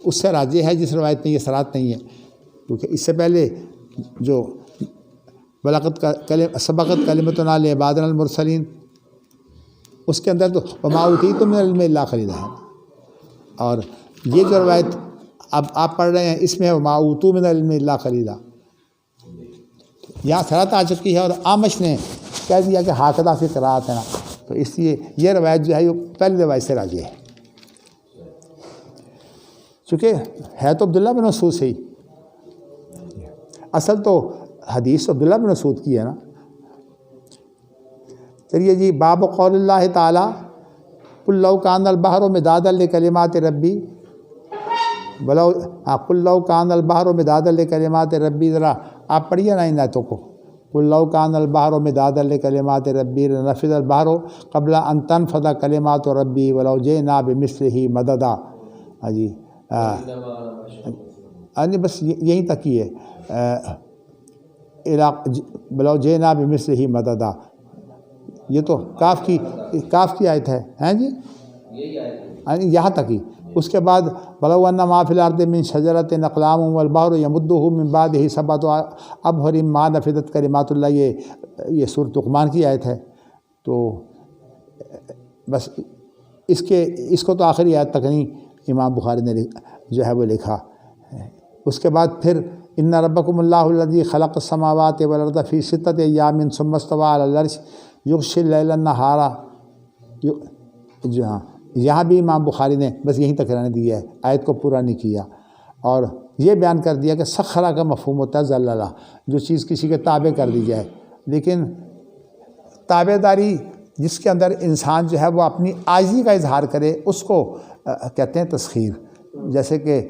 اس سے راجح ہے، جس روایت میں یہ صراحت نہیں ہے، کیونکہ اس سے پہلے جو سبقت کلمتنا لعبادنا المرسلین، اس کے اندر تو وما اوتیتم من العلم الا قلیلا ہے، اور یہ جو روایت اب آپ پڑھ رہے ہیں اس میں وما اوتوا من العلم الا قلیلا، یہاں صراحت آ چکی ہے، اور آمش نے کہہ دیا کہ ہاکدہ فی قراءت ہے نا، تو اس لیے یہ روایت جو ہے وہ پہلی روایت سے راجح ہے، چونکہ ہے تو عبداللہ بن مسعود سے ہی، اصل تو حدیث عبداللہ بن مسعود کی ہے نا۔ چلیے جی، باب قول اللہ تعالیٰ قل لو کان البحر مدادا لکلمات ربی ولو قل لو کان البحر مدادا لکلمات ربی، ذرا آپ پڑھیے نا ان آیتوں کو، قل لو کان البحر مدادا لکلمات ربی لنفد البحر قبل ان تنفد کلمات ربی ولو جئنا بمثلہ مددا۔ جی بس یہیں تک ہی ہے، ولو جئنا بمثلہ مددا، یہ تو کاف کی آیت ہے، ہیں جی یہاں تک ہی۔ اس کے بعد ولو ان ما فی الارض من شجرۃ اقلام والبحر یمدہ من بعدہ سبعۃ ابحر ما نفدت کلمات اللہ، یہ سورۃ لقمان کی آیت ہے۔ تو بس اس کو تو آخری آیت تک نہیں امام بخاری نے جو ہے وہ لکھا۔ اس کے بعد پھر ان ربکم اللہ الذی خلق السماوات والارض فی ستۃ ایام ثم استوی علی العرش یغشی اللیل النہار، جو ہاں یہاں بھی امام بخاری نے بس یہیں تک رہنے دیا ہے، آیت کو پورا نہیں کیا، اور یہ بیان کر دیا کہ سخرہ کا مفہوم ہوتا ہے ذللہ، جو چیز کسی کے تابع کر دی جائے، لیکن تابع داری جس کے اندر انسان جو ہے وہ اپنی عاجزی کا اظہار کرے اس کو کہتے ہیں تسخیر۔ جیسے کہ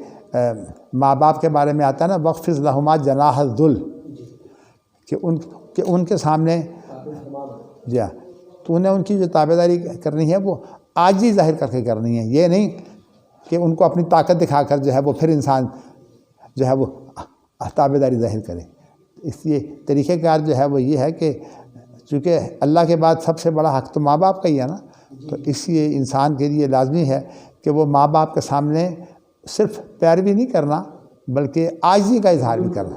ماں باپ کے بارے میں آتا ہے نا وَخْفِضْ لَهُمَا جَنَاحَ الذُّلِّ، کہ ان کے سامنے جی تو انہیں ان کی جو تابع داری کرنی ہے وہ عاجزی ظاہر کر کے کرنی ہے، یہ نہیں کہ ان کو اپنی طاقت دکھا کر جو ہے وہ پھر انسان جو ہے وہ تابع داری ظاہر کرے۔ اس لیے طریقہ کار جو ہے وہ یہ ہے کہ چونکہ اللہ کے بعد سب سے بڑا حق تو ماں باپ کا ہی ہے نا، تو اس لیے انسان کے لیے لازمی ہے کہ وہ ماں باپ کے سامنے صرف پیروی نہیں کرنا بلکہ عاجزی کا اظہار بھی کرنا،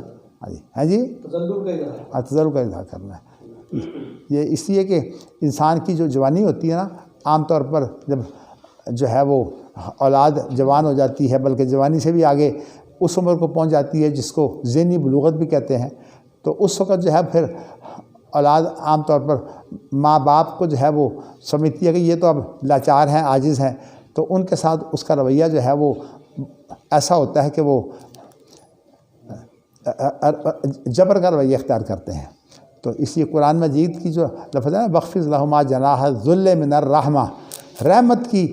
ہاں جی تذلل کا اظہار کرنا ہے۔ یہ اس لیے کہ انسان کی جو جوانی ہوتی ہے نا، عام طور پر جب جو ہے وہ اولاد جوان ہو جاتی ہے، بلکہ جوانی سے بھی آگے اس عمر کو پہنچ جاتی ہے جس کو ذہنی بلوغت بھی کہتے ہیں، تو اس وقت جو ہے پھر اولاد عام طور پر ماں باپ کو جو ہے وہ سمجھتی ہے کہ یہ تو اب لاچار ہیں، عاجز ہیں، تو ان کے ساتھ اس کا رویہ جو ہے وہ ایسا ہوتا ہے کہ وہ جبر کا رویہ اختیار کرتے ہیں۔ تو اس لیے قرآن مجید کی جو لفظ ہے نا وَخْفِضْ لَهُمَا جَنَاحَ الذُّلِّ مِنَ الرَّحْمَةِ، رحمت کی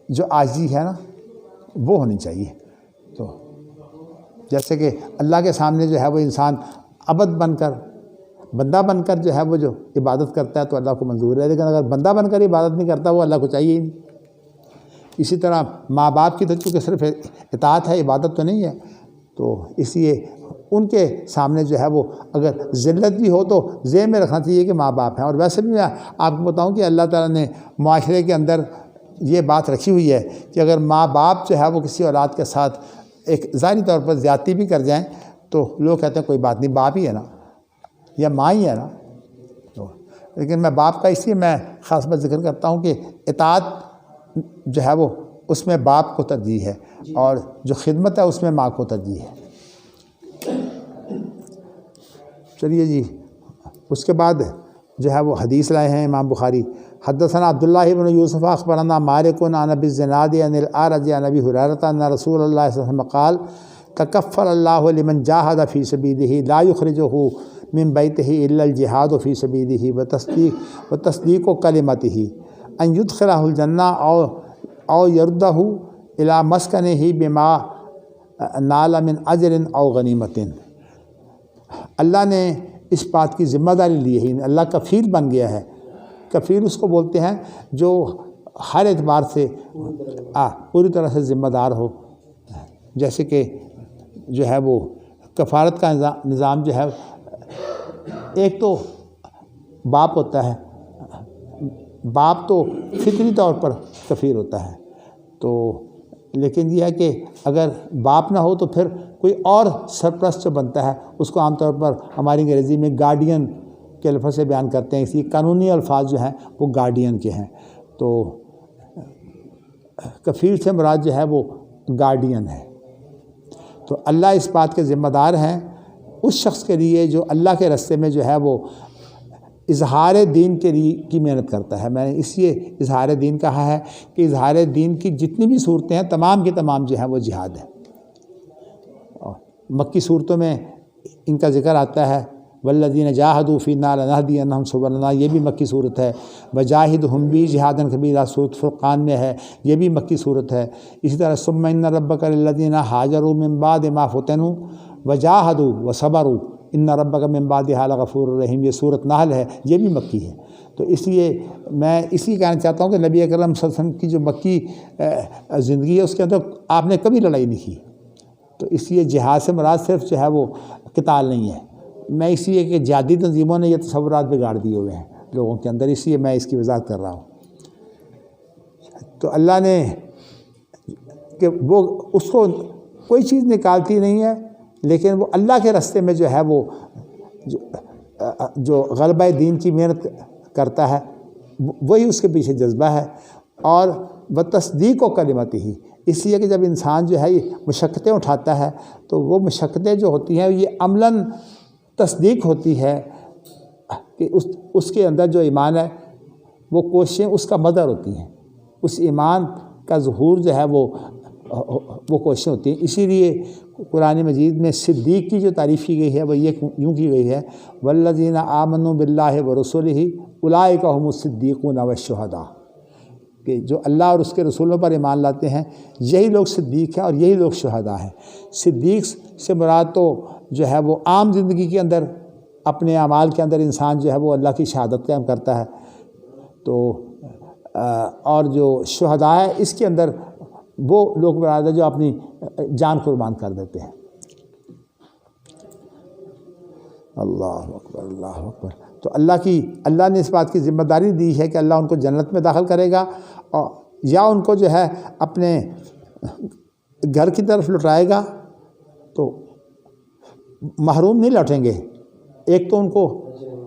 جو عاجزی ہے نا وہ ہونی چاہیے۔ تو جیسے کہ اللہ کے سامنے جو ہے وہ انسان عبد بن کر، بندہ بن کر جو ہے وہ جو عبادت کرتا ہے تو اللہ کو منظور ہے، لیکن اگر بندہ بن کر عبادت نہیں کرتا وہ اللہ کو چاہیے ہی نہیں۔ اسی طرح ماں باپ کی تو چونکہ صرف اطاعت ہے، عبادت تو نہیں ہے، تو اس لیے ان کے سامنے جو ہے وہ اگر ذلت بھی ہو تو ذہن میں رکھنا چاہیے کہ ماں باپ ہیں۔ اور ویسے بھی میں آپ کو بتاؤں کہ اللہ تعالیٰ نے معاشرے کے اندر یہ بات رکھی ہوئی ہے کہ اگر ماں باپ جو ہے وہ کسی اولاد کے ساتھ ایک ظاہری طور پر زیادتی بھی کر جائیں تو لوگ کہتے ہیں کوئی بات نہیں، باپ ہی ہے نا یا ماں ہی ہے نا۔ لیکن میں باپ کا اس لیے میں خاص بات ذکر کرتا ہوں کہ اطاعت جو ہے وہ اس میں باپ کو ترجیح ہے، اور جو خدمت ہے اس میں ماں کو ترجیح ہے۔ چلیے جی، اس کے بعد جو ہے وہ حدیث لائے ہیں امام بخاری، حدثنا عبداللہ بن یوسف اخبرنا مالک عن ابی الزناد عن الاعرج عن ابی ہریرہ ان رسول اللہ صلی اللہ علیہ وسلم قال تکفل اللہ لمن جاہد فی سبیلہ لا یخرجہ من بیتہ الا الجہاد فی سبیلہ وتصدیق کلمتہ ان یدخلہ الجنہ او یردہ الی مسکنہ بما نال من اجر او غنیمت۔ اللہ نے اس بات کی ذمہ داری لی ہے، اللہ کفیل بن گیا ہے۔ کفیل اس کو بولتے ہیں جو ہر اعتبار سے پوری طرح سے ذمہ دار ہو، جیسے کہ جو ہے وہ کفارت کا نظام جو ہے، ایک تو باپ ہوتا ہے، باپ تو فطری طور پر کفیل ہوتا ہے، تو لیکن یہ ہے کہ اگر باپ نہ ہو تو پھر کوئی اور سرپرست جو بنتا ہے اس کو عام طور پر ہماری انگریزی میں گارڈین کے لفظ سے بیان کرتے ہیں، اسی قانونی الفاظ جو ہیں وہ گارڈین کے ہیں، تو کفیل سے مراد جو ہے وہ گارڈین ہے۔ تو اللہ اس بات کے ذمہ دار ہیں اس شخص کے لیے جو اللہ کے راستے میں جو ہے وہ اظہار دین کے لیے کی محنت کرتا ہے۔ میں نے اس لیے اظہار دین کہا ہے کہ اظہار دین کی جتنی بھی صورتیں ہیں تمام کی تمام جو ہیں وہ جہاد ہے۔ اور مکی صورتوں میں ان کا ذکر آتا ہے، والذین جاہدوا فینا لنہدینہم سبلنا، یہ بھی مکی صورت ہے۔ وجاہدہم بھی جہادا کبیرہ سورۃ فرقان میں ہے، یہ بھی مکی صورت ہے۔ اسی طرح ثم ان ربک للذین ہاجروا من بعد ما فتنوا وجاہدوا وصبروا ان ربک من بعدھا لغفور رحیم، یہ سورۃ نحل ہے، یہ بھی مکی ہے۔ تو اس لیے میں اسی کہنا چاہتا ہوں کہ نبی اکرم صلی اللہ علیہ وسلم کی جو مکی زندگی ہے اس کے اندر آپ نے کبھی لڑائی نہیں کی، تو اس لیے جہاد سے مراد صرف جو ہے وہ قتال نہیں ہے۔ میں اس لیے کہ جہادی تنظیموں نے یہ تصورات بگاڑ دیے ہوئے ہیں لوگوں کے اندر، اس لیے میں اس کی وضاحت کر رہا ہوں۔ تو اللہ نے کہ وہ اس کو کوئی چیز نکالتی نہیں ہے، لیکن وہ اللہ کے راستے میں جو ہے وہ جو غلبہ دین کی محنت کرتا ہے وہی اس کے پیچھے جذبہ ہے۔ اور وہ تصدیق و کلمت ہی، اس لیے کہ جب انسان جو ہے یہ مشقتیں اٹھاتا ہے تو وہ مشقتیں جو ہوتی ہیں یہ عملاً تصدیق ہوتی ہے کہ اس کے اندر جو ایمان ہے وہ کوششیں اس کا مظہر ہوتی ہیں، اس ایمان کا ظہور جو ہے وہ کوششیں ہوتی ہیں۔ اسی لیے قرآن مجید میں صدیق کی جو تعریف کی گئی ہے وہ یہ یوں کی گئی ہے، والذین آمنوا باللہ ورسلہ اولئک هم الصدیقون والشہداء، کہ جو اللہ اور اس کے رسولوں پر ایمان لاتے ہیں یہی لوگ صدیق ہیں اور یہی لوگ شہداء ہیں۔ صدیق سے مراد تو جو ہے وہ عام زندگی کے اندر اپنے اعمال کے اندر انسان جو ہے وہ اللہ کی شہادت قائم کرتا ہے، تو اور جو شہداء ہے اس کے اندر وہ لوگ مراد ہے جو اپنی جان قربان کر دیتے ہیں۔ اللہ اکبر، اللہ اکبر۔ تو اللہ نے اس بات کی ذمہ داری دی ہے کہ اللہ ان کو جنت میں داخل کرے گا، اور یا ان کو جو ہے اپنے گھر کی طرف لوٹائے گا، تو محروم نہیں لوٹیں گے۔ ایک تو ان کو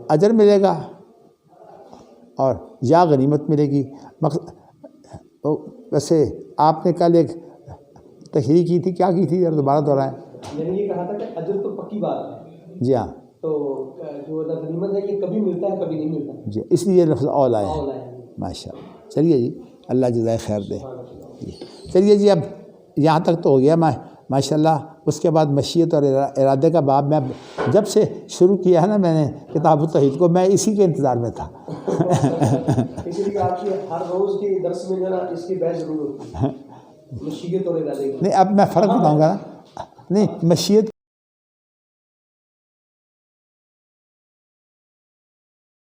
اجر ملے گا اور یا غنیمت ملے گی۔ ویسے آپ نے کل ایک تحریر کی تھی، کیا کی تھی ذرا دوبارہ دہرائیں؟ میں نے یہ کہا تھا کہ اجر تو پکی بات ہے، جی ہاں، تو جو غنیمت ہے یہ کبھی ملتا ہے کبھی نہیں ملتا، جی اس لیے لفظ اول آیا ہے۔ ماشاء اللہ، چلیے جی، اللہ جزائے خیر دے۔ جی چلیے جی، اب یہاں تک تو ہو گیا ماشاء اللہ۔ اس کے بعد مشیت اور ارادے کا باب میں جب سے شروع کیا ہے نا میں نے کتاب التوحید کو، میں اسی کے انتظار میں تھا۔ اسی لیے آپ کی ہر روز کے درس میں جو نا اس کی بحث ضرور ہوتی ہے، مشیت اور ارادے کی۔ نہیں، اب میں فرق بتاؤں گا نا، نہیں مشیت